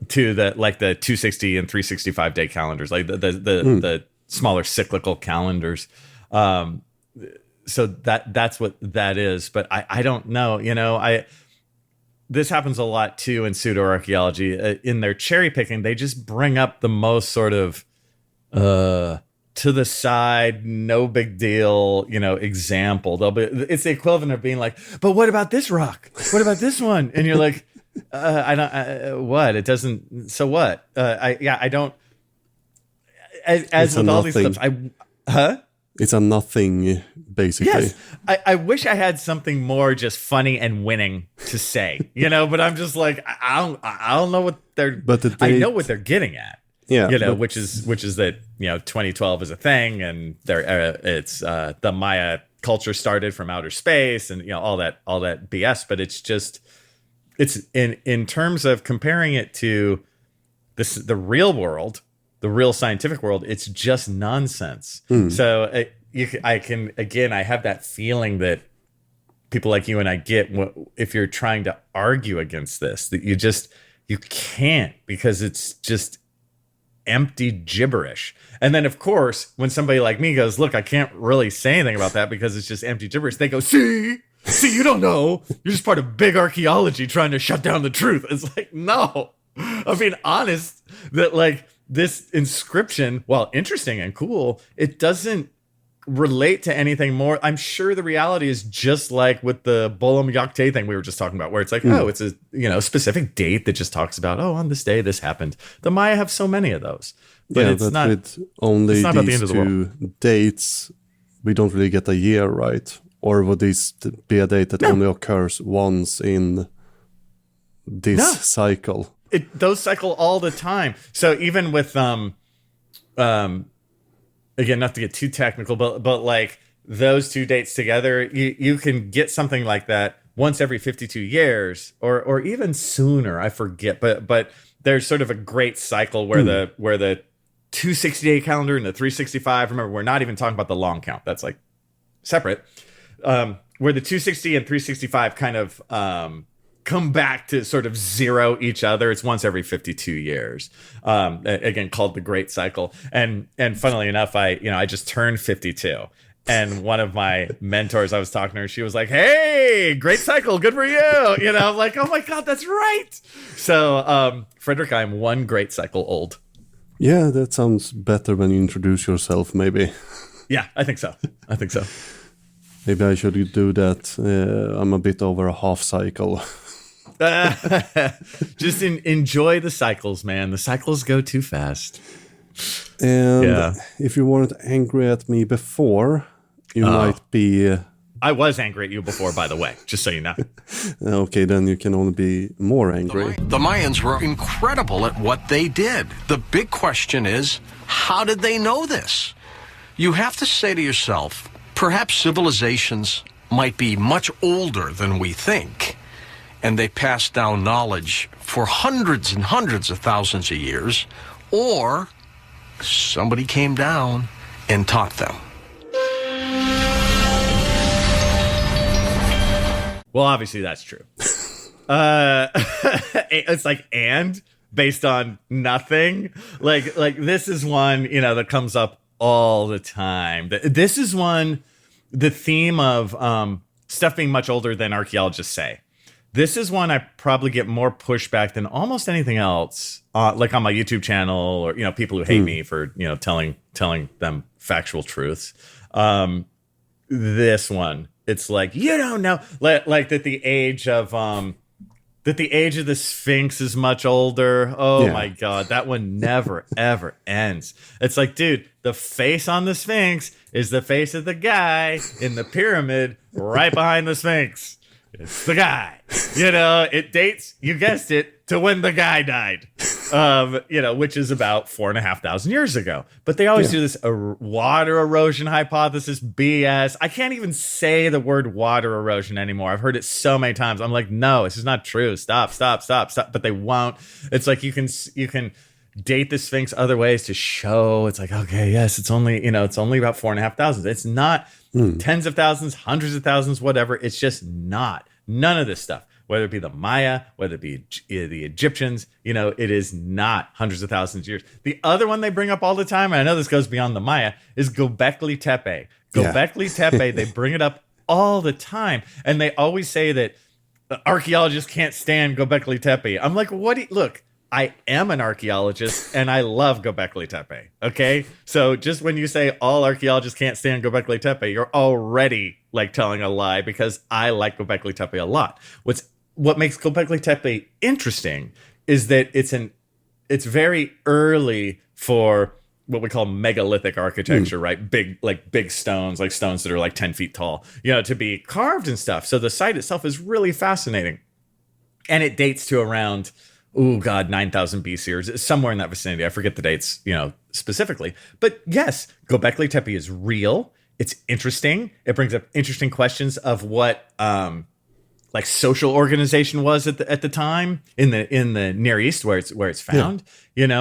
the like the 260 and 365 day calendars, like the smaller cyclical calendars. So that's what that is. But I don't know. You know, this happens a lot too in pseudo archaeology. In their cherry picking, they just bring up the most sort of to the side, no big deal, you know, example. It's the equivalent of being like, but what about this rock? What about this one? And you're like, I don't. What? It doesn't. So what? I don't. As with all these clips, It's a nothing, basically. Yes, I wish I had something more just funny and winning to say, you know. But I'm just like, I don't know what they're. But I know what they're getting at. Yeah, you know, which is that, you know, 2012 is a thing, and it's the Maya culture started from outer space, and you know all that BS. But it's just. It's in terms of comparing it to the real world, the real scientific world, it's just nonsense. So I have that feeling that people like you and I get if you're trying to argue against this, that you can't, because it's just empty gibberish. And then of course, when somebody like me goes, look, I can't really say anything about that because it's just empty gibberish, they go, See, you don't know. You're just part of big archaeology trying to shut down the truth. It's like, no. I'm being honest that like this inscription, while interesting and cool, it doesn't relate to anything more. I'm sure the reality is just like with the Bolam Yakte thing we were just talking about, where it's like, oh, it's a specific date that just talks about, oh, on this day this happened. The Maya have so many of those. But it's not with only not these the two dates, we don't really get a year right. Or would this be a date that only occurs once in this cycle? Those cycle all the time. So even with again, not to get too technical, but like those two dates together, you can get something like that once every 52 years, or even sooner. I forget, but there's sort of a great cycle where the 260-day calendar and the 365. Remember, we're not even talking about the long count. That's like separate. Where the 260 and 365 kind of come back to sort of zero each other. It's once every 52 years. Again, called the Great Cycle. And funnily enough, I just turned 52. And one of my mentors, I was talking to her, she was like, hey, great cycle, good for you. You know, I'm like, oh my God, that's right. So, Fredrik, I'm one great cycle old. Yeah, that sounds better when you introduce yourself, maybe. Yeah, I think so. Maybe I should do that. I'm a bit over a half cycle. Just enjoy the cycles, man. The cycles go too fast. And if you weren't angry at me before, you might be... I was angry at you before, by the way, just so you know. Okay, then you can only be more angry. The Mayans were incredible at what they did. The big question is, how did they know this? You have to say to yourself, perhaps civilizations might be much older than we think, and they passed down knowledge for hundreds and hundreds of thousands of years, or somebody came down and taught them. Well, obviously that's true. It's like, and based on nothing. Like this is one, that comes up all the time. This is one, the theme of stuff being much older than archaeologists say. This is one I probably get more pushback than almost anything else, like on my YouTube channel, or people who hate me for telling them factual truths. This one, it's like, you don't know, like that the age of the Sphinx is much older. Oh my God, that one never ever ends. It's like, dude, the face on the Sphinx is the face of the guy in the pyramid right behind the Sphinx. It's the guy. It dates, you guessed it, to when the guy died. Which is about 4,500 years ago. But they always do this water erosion hypothesis BS. I can't even say the word water erosion anymore. I've heard it so many times. I'm like, no, this is not true. Stop. But they won't. It's like you can date the Sphinx other ways to show. It's like, okay, yes, it's only about 4,500. It's not tens of thousands, hundreds of thousands, whatever. It's just not. None of this stuff. Whether it be the Maya, whether it be the Egyptians, it is not hundreds of thousands of years. The other one they bring up all the time, and I know this goes beyond the Maya, is Göbekli Tepe. Göbekli Tepe, they bring it up all the time. And they always say that archaeologists can't stand Göbekli Tepe. I'm like, look, I am an archaeologist and I love Göbekli Tepe. Okay. So just when you say all archaeologists can't stand Göbekli Tepe, you're already like telling a lie, because I like Göbekli Tepe a lot. What makes Göbekli Tepe interesting is that it's very early for what we call megalithic architecture, right? Big stones, like stones that are like 10 feet tall, to be carved and stuff. So the site itself is really fascinating. And it dates to around, 9,000 BC or somewhere in that vicinity. I forget the dates, specifically. But yes, Göbekli Tepe is real. It's interesting. It brings up interesting questions of what like social organization was at the time in the Near East where it's found. It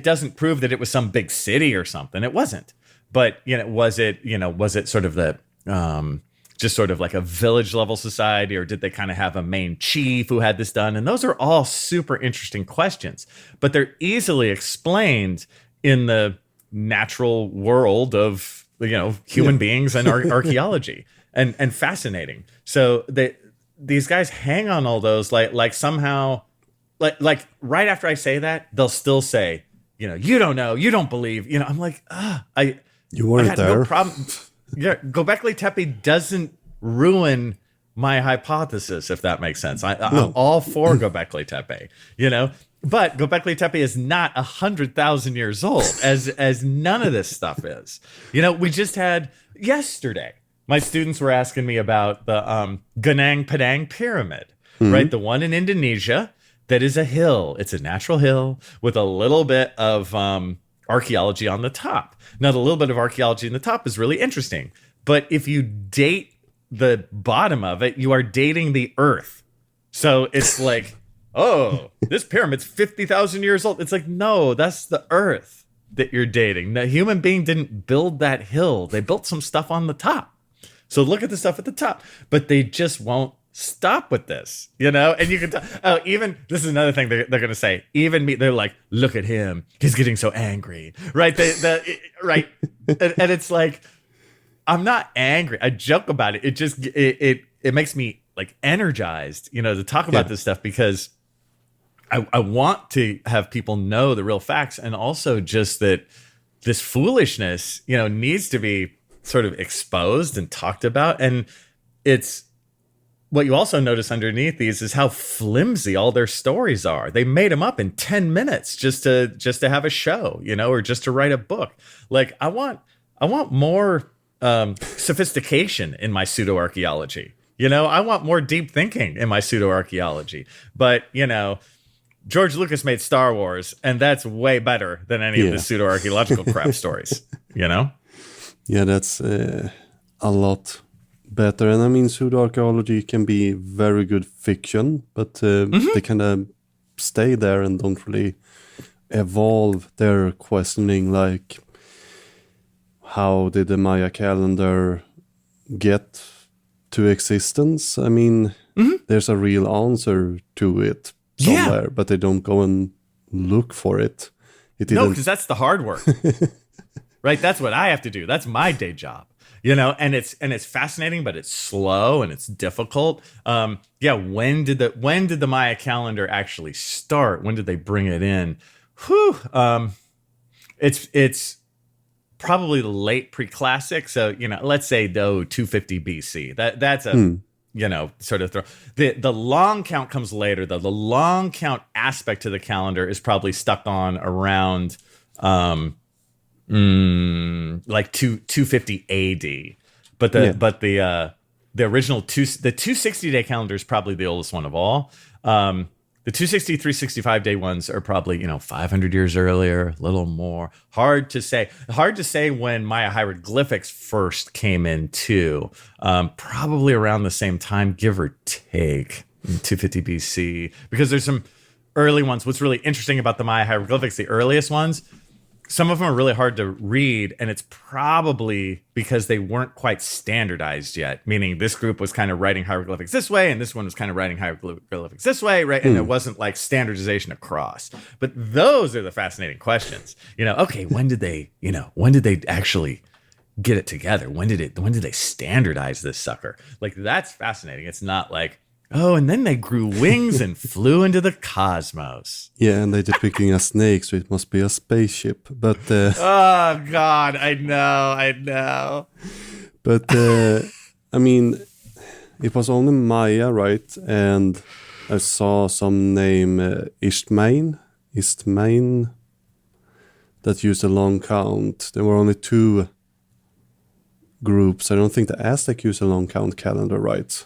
doesn't prove that it was some big city or something. It wasn't. But was it sort of the just sort of like a village level society, or did they kind of have a main chief who had this done? And those are all super interesting questions, but they're easily explained in the natural world of human beings and archaeology, and fascinating. So these guys hang on all those like somehow like right after I say that, they'll still say, you don't know, you don't believe, I'm like, you weren't there. No problem. Yeah, Göbekli Tepe doesn't ruin my hypothesis, if that makes sense. I'm all for Göbekli Tepe, but Göbekli Tepe is not 100,000 years old, as none of this stuff is. We just had yesterday, my students were asking me about the Gunung Padang Pyramid, right? The one in Indonesia that is a hill. It's a natural hill with a little bit of archaeology on the top. Now, the little bit of archaeology in the top is really interesting, but if you date the bottom of it, you are dating the earth. So it's like, this pyramid's 50,000 years old. It's like, no, that's the earth that you're dating. The human being didn't build that hill. They built some stuff on the top. So look at the stuff at the top, but they just won't stop with this, and you can tell. Even this is another thing they're going to say. Even me, they're like, look at him, he's getting so angry, right? Right, and it's like, I'm not angry. I joke about it. It just it makes me like energized, to talk about this stuff, because I want to have people know the real facts, and also just that this foolishness, needs to be sort of exposed and talked about. And it's what you also notice underneath these is how flimsy all their stories are. They made them up in 10 minutes just to have a show, or just to write a book. Like, I want more sophistication in my pseudo archaeology. I want more deep thinking in my pseudo archaeology. But George Lucas made Star Wars, and that's way better than any of the pseudo archaeological crap stories. Yeah, that's a lot better. And I mean, pseudo-archaeology can be very good fiction, but they kind of stay there and don't really evolve their questioning, like, how did the Maya calendar get to existence. I mean, there's a real answer to it somewhere, but they don't go and look for it. No, because that's the hard work, right? That's what I have to do. That's my day job, and it's fascinating, but it's slow and it's difficult. When did the Maya calendar actually start? When did they bring it in? Whew. It's probably the late pre-classic. So, let's say 250 BC. That's a sort of throw. The long count comes later, though. The long count aspect to the calendar is probably stuck on around like 250 AD. But the original the 260-day calendar is probably the oldest one of all. The 260, 365-day ones are probably, 500 years earlier, a little more. Hard to say. Hard to say when Maya hieroglyphics first came in, too. Probably around the same time, give or take, in 250 BC. Because there's some early ones. What's really interesting about the Maya hieroglyphics, the earliest ones, some of them are really hard to read, and it's probably because they weren't quite standardized yet, meaning this group was kind of writing hieroglyphics this way, and this one was kind of writing hieroglyphics this way, right? And it wasn't like standardization across. But those are the fascinating questions. Okay, when did they actually get it together? When did they standardize this sucker? Like, that's fascinating. It's not like, oh, and then they grew wings and flew into the cosmos. Yeah, and they're depicting a snake, so it must be a spaceship. But oh God, I know. But I mean, it was only Maya, right? And I saw some name Istmain, that used a long count. There were only two groups. I don't think the Aztec used a long count calendar, right?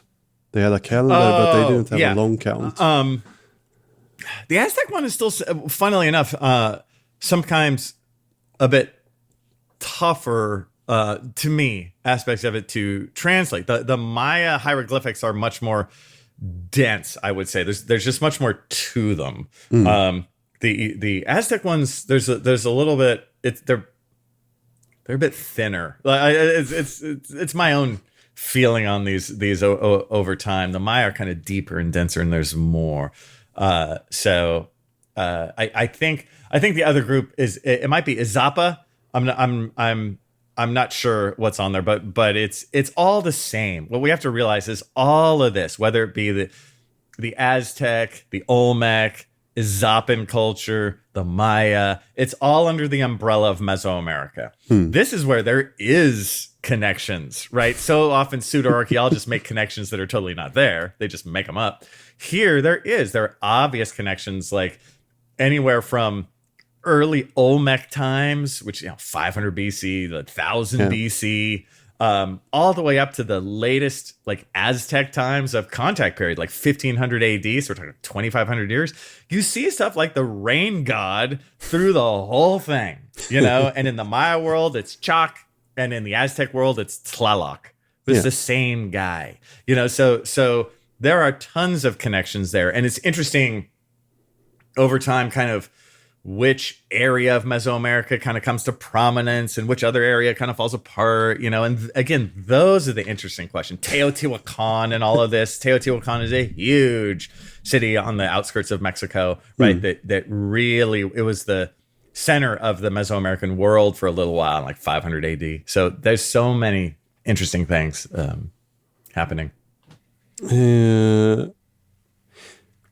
They had a calendar, but they didn't have a long count. The Aztec one is still, funnily enough, sometimes a bit tougher to me, aspects of it to translate. The Maya hieroglyphics are much more dense, I would say. There's just much more to them. The Aztec ones, there's a little bit. They're a bit thinner. It's my own feeling on these over time. The Maya are kind of deeper and denser, and there's more. So I think the other group is, it might be Izapa. I'm not sure what's on there, but it's all the same. What we have to realize is all of this, whether it be the Aztec, the Olmec, Izapan culture, the Maya, it's all under the umbrella of Mesoamerica. This is where there is connections, right? So often pseudo-archaeologists make connections that are totally not there. They just make them up. Here, there are obvious connections, like anywhere from early Olmec times, which, 500 BC, 1000 BC, all the way up to the latest, like Aztec times of contact period, like 1500 AD. So we're talking 2500 years. You see stuff like the rain god through the whole thing, and in the Maya world, it's Chak. And in the Aztec world, it's Tlaloc. It's the same guy, So there are tons of connections there, and it's interesting over time, kind of which area of Mesoamerica kind of comes to prominence and which other area kind of falls apart, And again, those are the interesting questions. Teotihuacan and all of this. Teotihuacan is a huge city on the outskirts of Mexico, right? That really, it was the center of the Mesoamerican world for a little while, like 500 AD. So there's so many interesting things happening.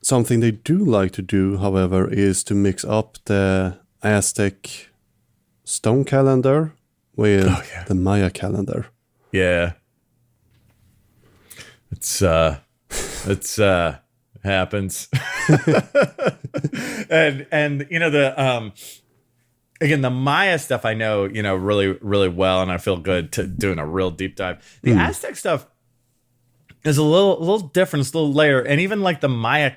Something they do like to do, however, is to mix up the Aztec stone calendar with the Maya calendar. Yeah. It's happens. and again, the Maya stuff I know, really, really well, and I feel good to doing a real deep dive. The Aztec stuff is a little different, it's a little layer, and even like the Maya.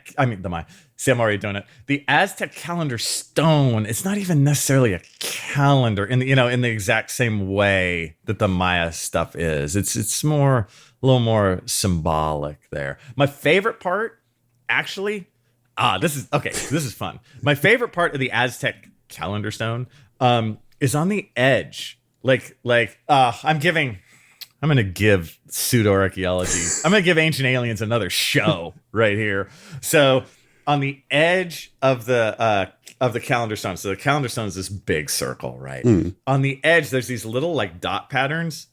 See, I'm already doing it. The Aztec calendar stone, it's not even necessarily a calendar in the exact same way that the Maya stuff is. It's more, a little more symbolic there. My favorite part, actually, this is fun. My favorite part of the Aztec calendar stone is on the edge. I'm giving I'm gonna give pseudo archaeology. I'm gonna give ancient aliens another show right here. So on the edge of the calendar stone, so the calendar stone is this big circle, right? On the edge, there's these little like dot patterns.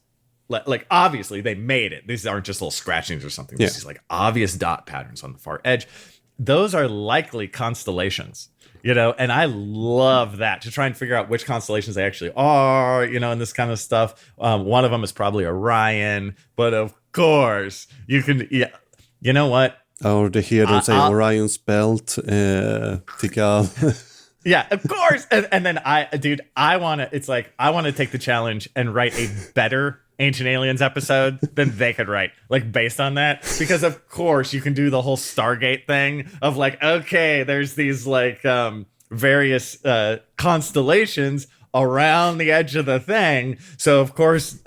Like obviously they made it. These aren't just little scratchings or something. There's these like obvious dot patterns on the far edge. Those are likely constellations, and I love that, to try and figure out which constellations they actually are, and this kind of stuff. One of them is probably Orion, but of course you can, you know what? Or the here don't say Orion's belt, Tikal. Yeah, of course. And then I want to take the challenge and write a better Ancient Aliens episode than they could write, like based on that, because of course you can do the whole Stargate thing of like, okay, there's these like various constellations around the edge of the thing. So of course,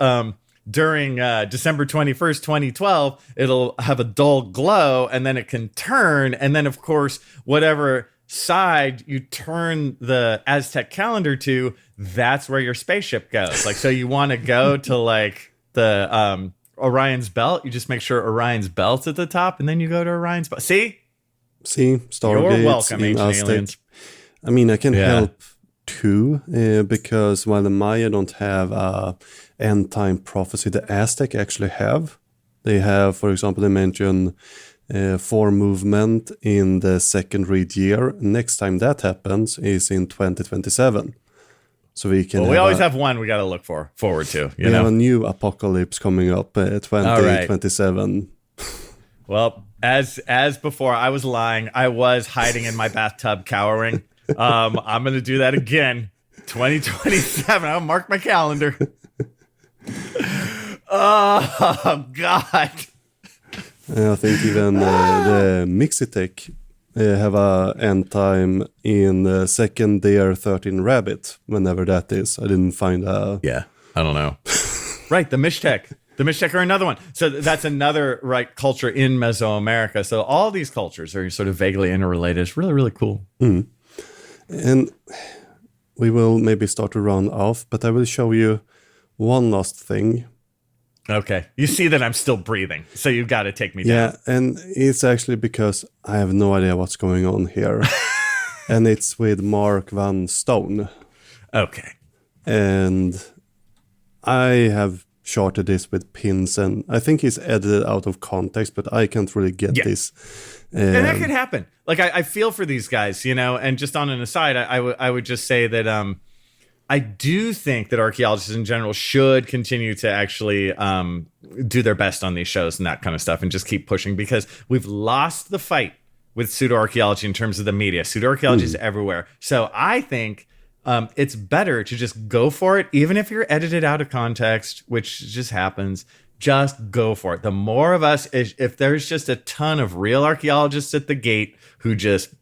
during December 21st, 2012, it'll have a dull glow, and then it can turn, and then of course, whatever side you turn the Aztec calendar to, that's where your spaceship goes. Like, so you want to go to like the Orion's belt, you just make sure Orion's belt's at the top, and then you go to Orion's belt. See Stargate. You're welcome, ancient aliens. I mean, I can help too, because while the Maya don't have a end time prophecy, the Aztec actually have. They have, for example, they mention 4 movement in the second read year. Next time that happens is in 2027. So we can. Well, we always have one we got to look forward to. We have a new apocalypse coming up, 2027. Well, as before, I was lying. I was hiding in my bathtub, cowering. I'm going to do that again. 2027. I'll mark my calendar. Oh God. I think even the Mixitech have a end time in the second year 13 rabbit, whenever that is. I didn't find a... Yeah, I don't know. Right, the Mixtec. The Mixtec are another one. So that's another culture in Mesoamerica. So all these cultures are sort of vaguely interrelated. It's really, really cool. And we will maybe start to round off, but I will show you one last thing. Okay. You see that I'm still breathing, so you've got to take me down. Yeah, and it's actually because I have no idea what's going on here. And it's with Mark Van Stone. Okay. And I have shorted this with pins, and I think he's edited out of context, but I can't really get this. And that could happen. Like, I feel for these guys, and just on an aside, I would just say that I do think that archaeologists in general should continue to actually do their best on these shows and that kind of stuff, and just keep pushing, because we've lost the fight with pseudo-archaeology in terms of the media. Pseudo-archaeology is everywhere. So I think it's better to just go for it, even if you're edited out of context, which just happens. Just go for it. The more of us, if there's just a ton of real archaeologists at the gate who just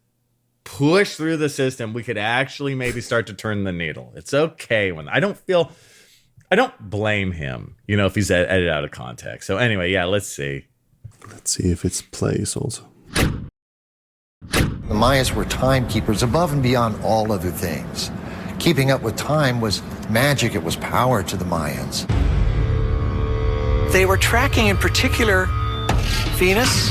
push through the system, we could actually maybe start to turn the needle. It's okay when I don't blame him, if he's edited out of context. So anyway, let's see. Let's see if it's plays also. The Mayas were timekeepers above and beyond all other things. Keeping up with time was magic. It was power to the Mayans. They were tracking in particular Venus,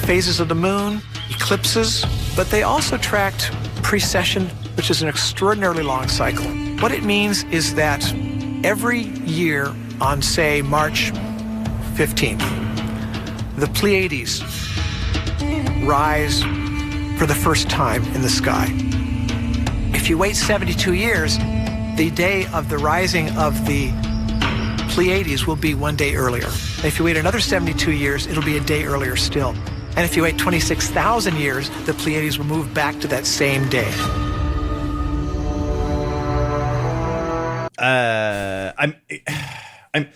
phases of the moon, eclipses, but they also tracked precession, which is an extraordinarily long cycle. What it means is that every year on, say, March 15th, the Pleiades rise for the first time in the sky. If you wait 72 years, the day of the rising of the Pleiades will be one day earlier. And if you wait another 72 years, it'll be a day earlier still. And if you wait 26,000 years, the Pleiades will move back to that same day. I'm kind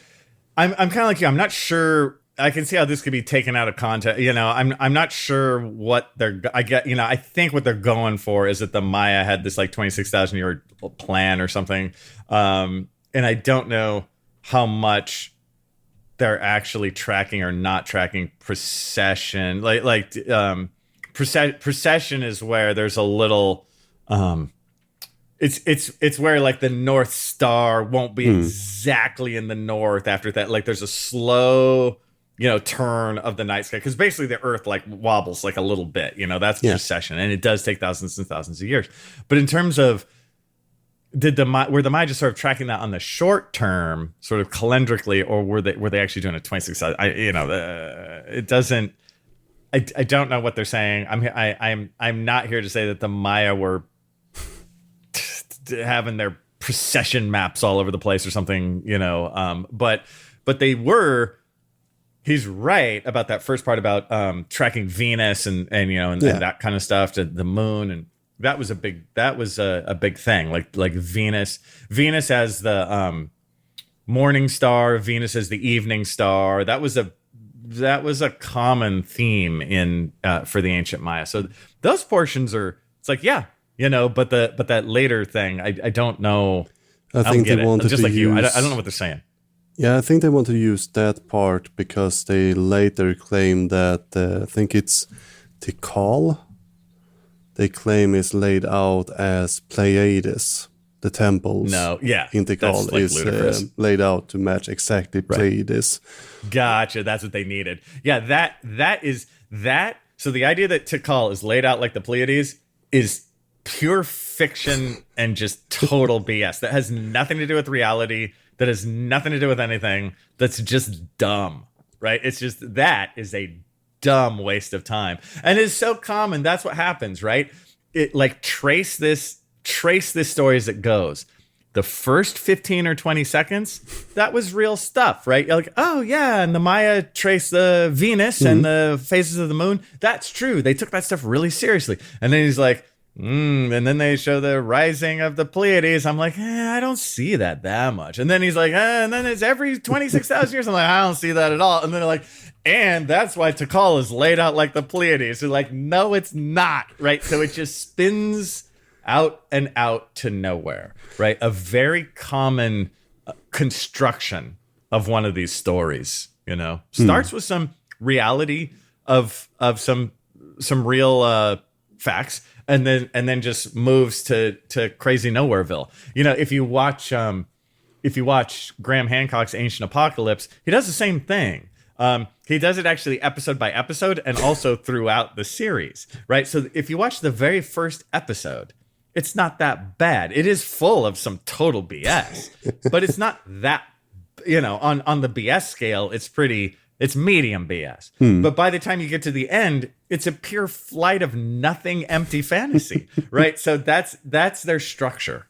of like you. I'm not sure. I can see how this could be taken out of context. I'm not sure what I think what they're going for is that the Maya had this like 26,000 year plan or something. And I don't know how much they're actually tracking or not tracking precession. Precession is where there's a little it's where like the North Star won't be exactly in the north after that. Like there's a slow, turn of the night sky, because basically the Earth like wobbles like a little bit. That's precession, and it does take thousands and thousands of years. But in terms of were the Maya just sort of tracking that on the short term, sort of calendrically, or were they actually doing a 26,000? It doesn't. I don't know what they're saying. I'm not here to say that the Maya were having their precession maps all over the place or something, but they were. He's right about that first part about tracking Venus and that kind of stuff to the moon, and that was a big thing. Like Venus as the morning star, Venus as the evening star. That was a common theme in for the ancient Maya. So those portions are, it's like, but that later thing, I don't know. I think they wanted just to like use, you. I don't know what they're saying. Yeah, I think they want to use that part because they later claim that I think it's Tikal. They claim is laid out as Pleiades. The temples in Tikal like is laid out to match exactly Pleiades. Gotcha. That's what they needed. Yeah, that is that. So the idea that Tikal is laid out like the Pleiades is pure fiction and just total BS. That has nothing to do with reality. That has nothing to do with anything. That's just dumb, right? It's just, that is a dumb waste of time. And it's so common. That's what happens, right? It like trace this story as it goes. The first 15 or 20 seconds, that was real stuff, right? You're like, oh yeah, and the Maya traced the Venus and the phases of the moon. That's true. They took that stuff really seriously. And then he's like, and then they show the rising of the Pleiades. I'm like, I don't see that much. And then he's like, and then it's every 26,000 years. I'm like, I don't see that at all. And then they're like, and that's why Tikal is laid out like the Pleiades. So like, no, it's not, right? So it just spins out and out to nowhere, right? A very common construction of one of these stories, starts with some reality of some real facts. And then just moves to crazy Nowhereville. If you watch Graham Hancock's Ancient Apocalypse, he does the same thing. He does it actually episode by episode and also throughout the series, right? So if you watch the very first episode, it's not that bad. It is full of some total BS, but it's not that, on the BS scale, it's medium BS. But by the time you get to the end, it's a pure flight of nothing, empty fantasy, right? So that's their structure.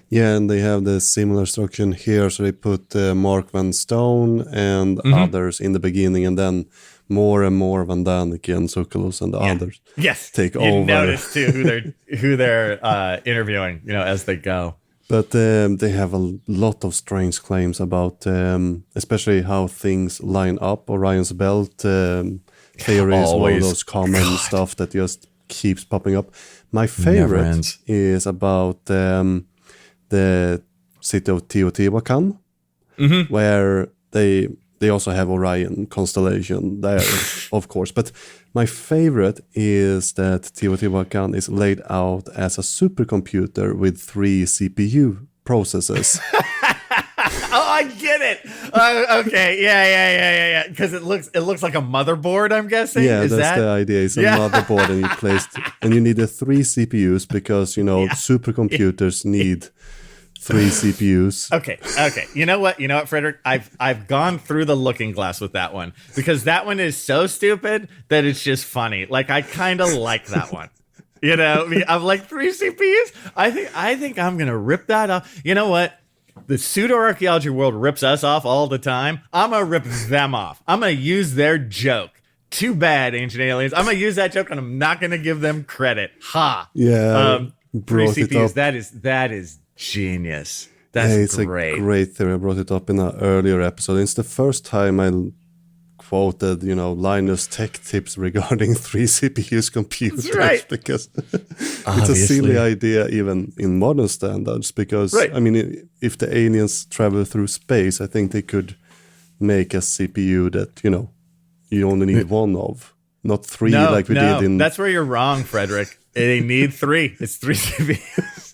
Yeah, and they have the similar structure here. So they put Mark Van Stone and others in the beginning, and then more and more Van Daniken and Tsoukalos and the others take over. You notice too who they're interviewing, as they go. But they have a lot of strange claims about, especially how things line up. Orion's belt theory is one of those common stuff that just keeps popping up. My favorite is about the city of Teotihuacan, where they also have Orion constellation there, of course. But my favorite is that Teotihuacan is laid out as a supercomputer with 3 CPU processes. Oh, I get it. Okay, yeah. Because it looks like a motherboard, I'm guessing. Yeah, that's the idea. It's a motherboard, and you need the 3 CPUs because supercomputers need 3 CPUs. Okay. You know what, Fredrik? I've gone through the looking glass with that one because that one is so stupid that it's just funny. Like I kind of like that one. I'm like 3 CPUs. I think I'm gonna rip that off. You know what? The pseudo archaeology world rips us off all the time. I'm gonna rip them off. I'm gonna use their joke. Too bad, Ancient Aliens. I'm gonna use that joke, and I'm not gonna give them credit. Ha. Yeah. 3 CPUs. That is genius. That's great. It's a great theory. I brought it up in an earlier episode. It's the first time I quoted, Linus Tech Tips regarding 3 CPUs computers. That's right. Because it's a silly idea even in modern standards. Because, I mean, if the aliens travel through space, I think they could make a CPU that, you only need one of. Not 3 like we did in... That's where you're wrong, Fredrik. They need 3. It's 3 CPUs.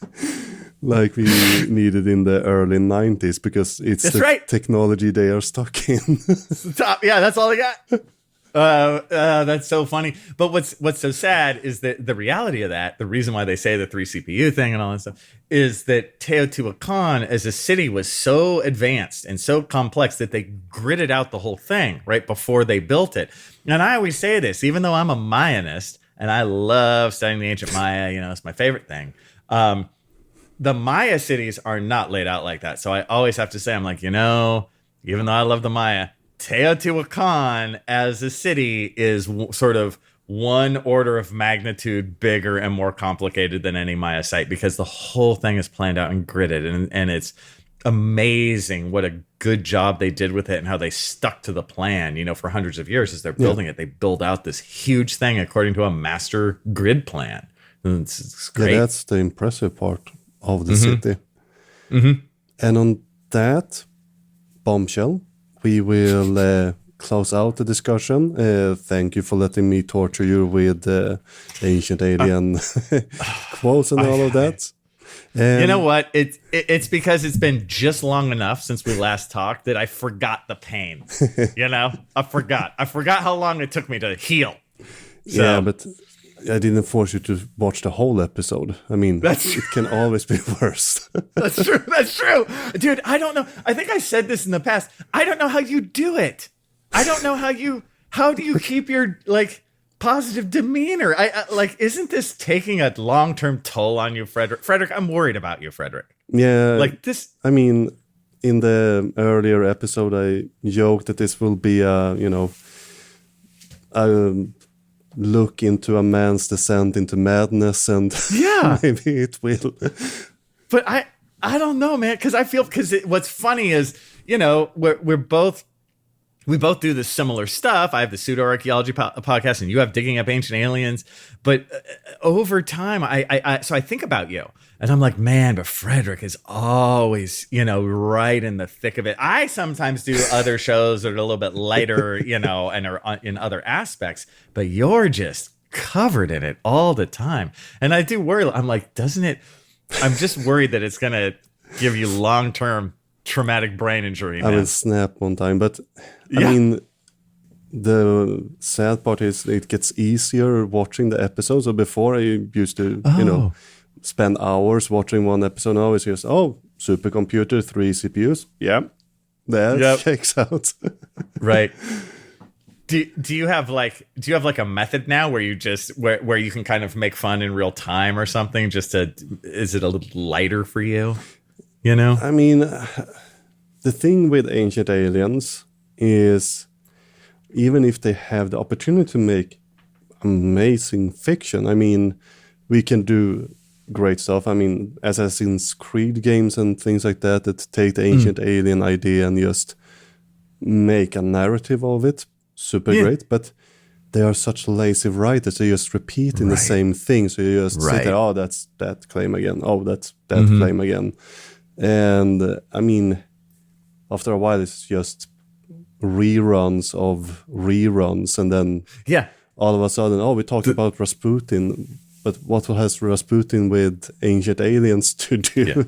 like we needed in the early 90s, because it's technology they are stuck in. It's the top. Yeah, that's all they got. That's so funny. But what's so sad is that the reality of that, the reason why they say the 3 CPU thing and all that stuff, is that Teotihuacan as a city was so advanced and so complex that they gridded out the whole thing right before they built it. And I always say this, even though I'm a Mayanist and I love studying the ancient Maya, it's my favorite thing. The Maya cities are not laid out like that. So I always have to say, I'm like, even though I love the Maya, Teotihuacan as a city is sort of one order of magnitude bigger and more complicated than any Maya site, because the whole thing is planned out and gridded, and it's amazing what a good job they did with it and how they stuck to the plan, for hundreds of years as they're building it. They build out this huge thing according to a master grid plan. And it's great. Yeah, that's the impressive part of the city. Mm-hmm. And on that bombshell, we will close out the discussion. Thank you for letting me torture you with ancient alien quotes and all of that. You know what? It's because it's been just long enough since we last talked that I forgot the pain. I forgot how long it took me to heal. So. Yeah, but I didn't force you to watch the whole episode. I mean, it can always be worse. That's true. Dude, I don't know. I think I said this in the past. I don't know how you do it. I don't know how do you keep your positive demeanor? Isn't this taking a long-term toll on you, Fredrik? Fredrik, I'm worried about you, Fredrik. Yeah. I mean, in the earlier episode, I joked that this will be a look into a man's descent into madness, and maybe it will. But I don't know, man, because what's funny is we both do this similar stuff. I have the Pseudo Archaeology podcast, and you have Digging Up Ancient Aliens. But over time, so I think about you, and I'm like, man, but Fredrik is always, right in the thick of it. I sometimes do other shows that are a little bit lighter, and are in other aspects, but you're just covered in it all the time. And I do worry. I'm like, I'm just worried that it's going to give you long-term traumatic brain injury. Man. I will snap one time, but I mean, the sad part is it gets easier watching the episodes. So before I used to, spend hours watching one episode. Now it's just, supercomputer, 3 CPUs. Yeah, that checks out. Right. Do you have a method now where you just where you can kind of make fun in real time or something? Is it a little lighter for you? I mean, the thing with Ancient Aliens is, even if they have the opportunity to make amazing fiction, I mean, we can do great stuff. I mean, Assassin's Creed games and things like that take the Ancient Alien idea and just make a narrative of it. Super great. But they are such lazy writers. They just repeating the same thing. So you just sit there, that's that claim again. Oh, that's that claim again. And I mean, after a while, it's just reruns of reruns. And then all of a sudden, we talked about Rasputin. But what has Rasputin with Ancient Aliens to do? Yeah.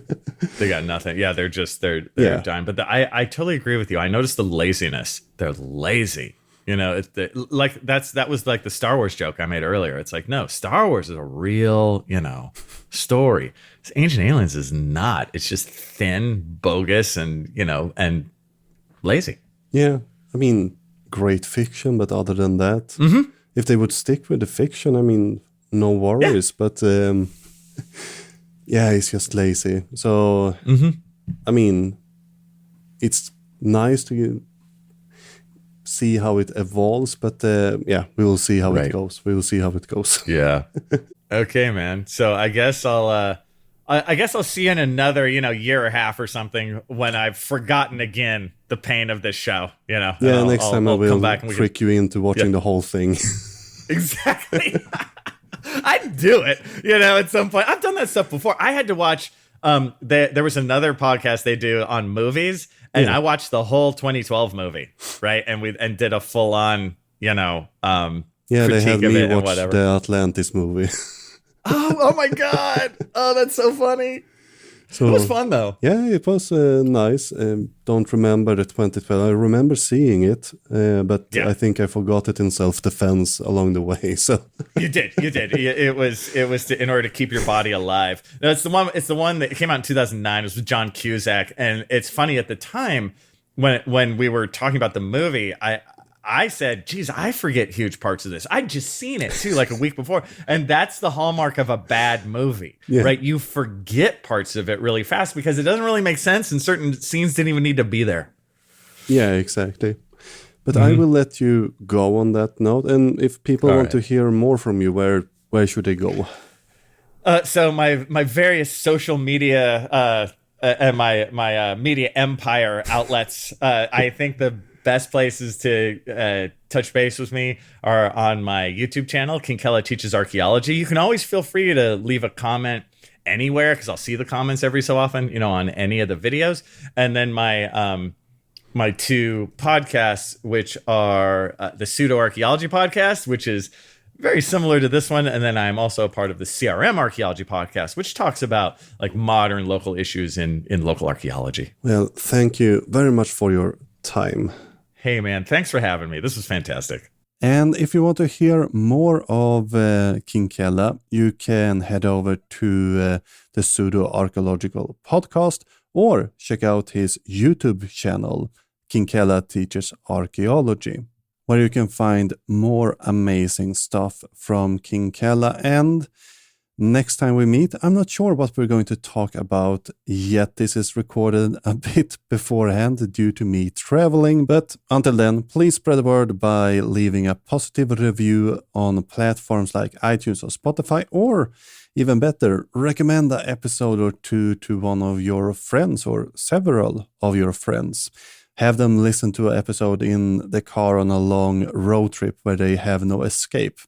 They got nothing. Yeah, they're dying. But I totally agree with you. I noticed the laziness. They're lazy. That was like the Star Wars joke I made earlier. It's like, no, Star Wars is a real, story. Ancient Aliens is not. It's just thin, bogus, and and lazy. Yeah, I mean, great fiction, but other than that, if they would stick with the fiction, I mean, no worries. Yeah. But it's just lazy. So I mean, it's nice to see how it evolves, but we will see how it goes. We will see how it goes. Yeah. Okay, man. So I guess I'll see you in another, year or a half or something when I've forgotten again the pain of this show. Yeah, next time I will come back and trick you into watching the whole thing. Exactly. I'd do it, at some point. I've done that stuff before. I had to watch. There was another podcast they do on movies, and I watched the whole 2012 movie, right? And did a full on, they had me watch the Atlantis movie. Oh my God! Oh, that's so funny. So, it was fun, though. Yeah, it was nice. Don't remember the 2012. I remember seeing it, but I think I forgot it in self-defense along the way. So you did. It was in order to keep your body alive. No, it's the one that came out in 2009. It was with John Cusack, and it's funny at the time when we were talking about the movie, I said, geez, I forget huge parts of this. I'd just seen it too, like a week before. And that's the hallmark of a bad movie, right? You forget parts of it really fast because it doesn't really make sense. And certain scenes didn't even need to be there. Yeah, exactly. But I will let you go on that note. And if people want to hear more from you, where should they go? So my various social media and my media empire outlets, I think the best places to touch base with me are on my YouTube channel, Kinkella Teaches Archaeology. You can always feel free to leave a comment anywhere because I'll see the comments every so often, on any of the videos. And then my two podcasts, which are the Pseudo Archaeology podcast, which is very similar to this one. And then I'm also a part of the CRM Archaeology podcast, which talks about like modern local issues in local archaeology. Well, thank you very much for your time. Hey, man, thanks for having me. This was fantastic. And if you want to hear more of Kinkella, you can head over to the Pseudo Archaeological podcast or check out his YouTube channel, Kinkella Teaches Archaeology, where you can find more amazing stuff from Kinkella. And next time we meet, I'm not sure what we're going to talk about yet. This is recorded a bit beforehand due to me traveling. But until then, please spread the word by leaving a positive review on platforms like iTunes or Spotify, or even better, recommend an episode or two to one of your friends or several of your friends. Have them listen to an episode in the car on a long road trip where they have no escape.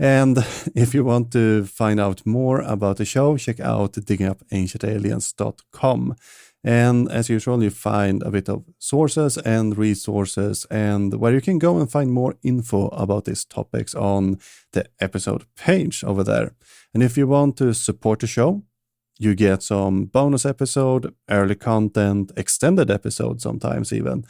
And if you want to find out more about the show, check out diggingupancientaliens.com. And as usual, you find a bit of sources and resources and where you can go and find more info about these topics on the episode page over there. And if you want to support the show, you get some bonus episode, early content, extended episodes sometimes even.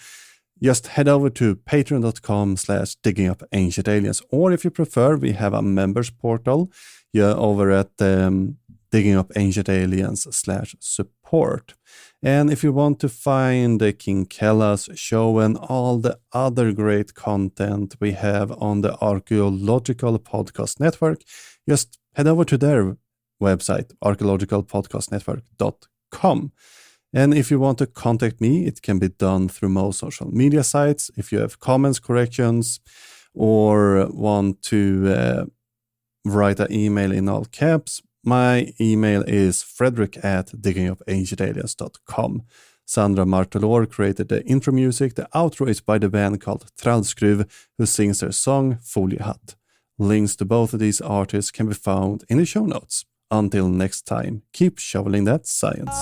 Just head over to patreon.com/diggingupancientaliens. Or if you prefer, we have a members portal over at diggingupancientaliens/support. And if you want to find Kinkella's show and all the other great content we have on the Archaeological Podcast Network, just head over to their website, archaeologicalpodcastnetwork.com. And if you want to contact me, it can be done through most social media sites. If you have comments, corrections, or want to write an email in all caps, my email is fredrik@diggingupancientaliens.com. Sandra Martelor created the intro music. The outro is by the band called Trallskruv, who sings their song Foliehatt. Links to both of these artists can be found in the show notes. Until next time, keep shoveling that science.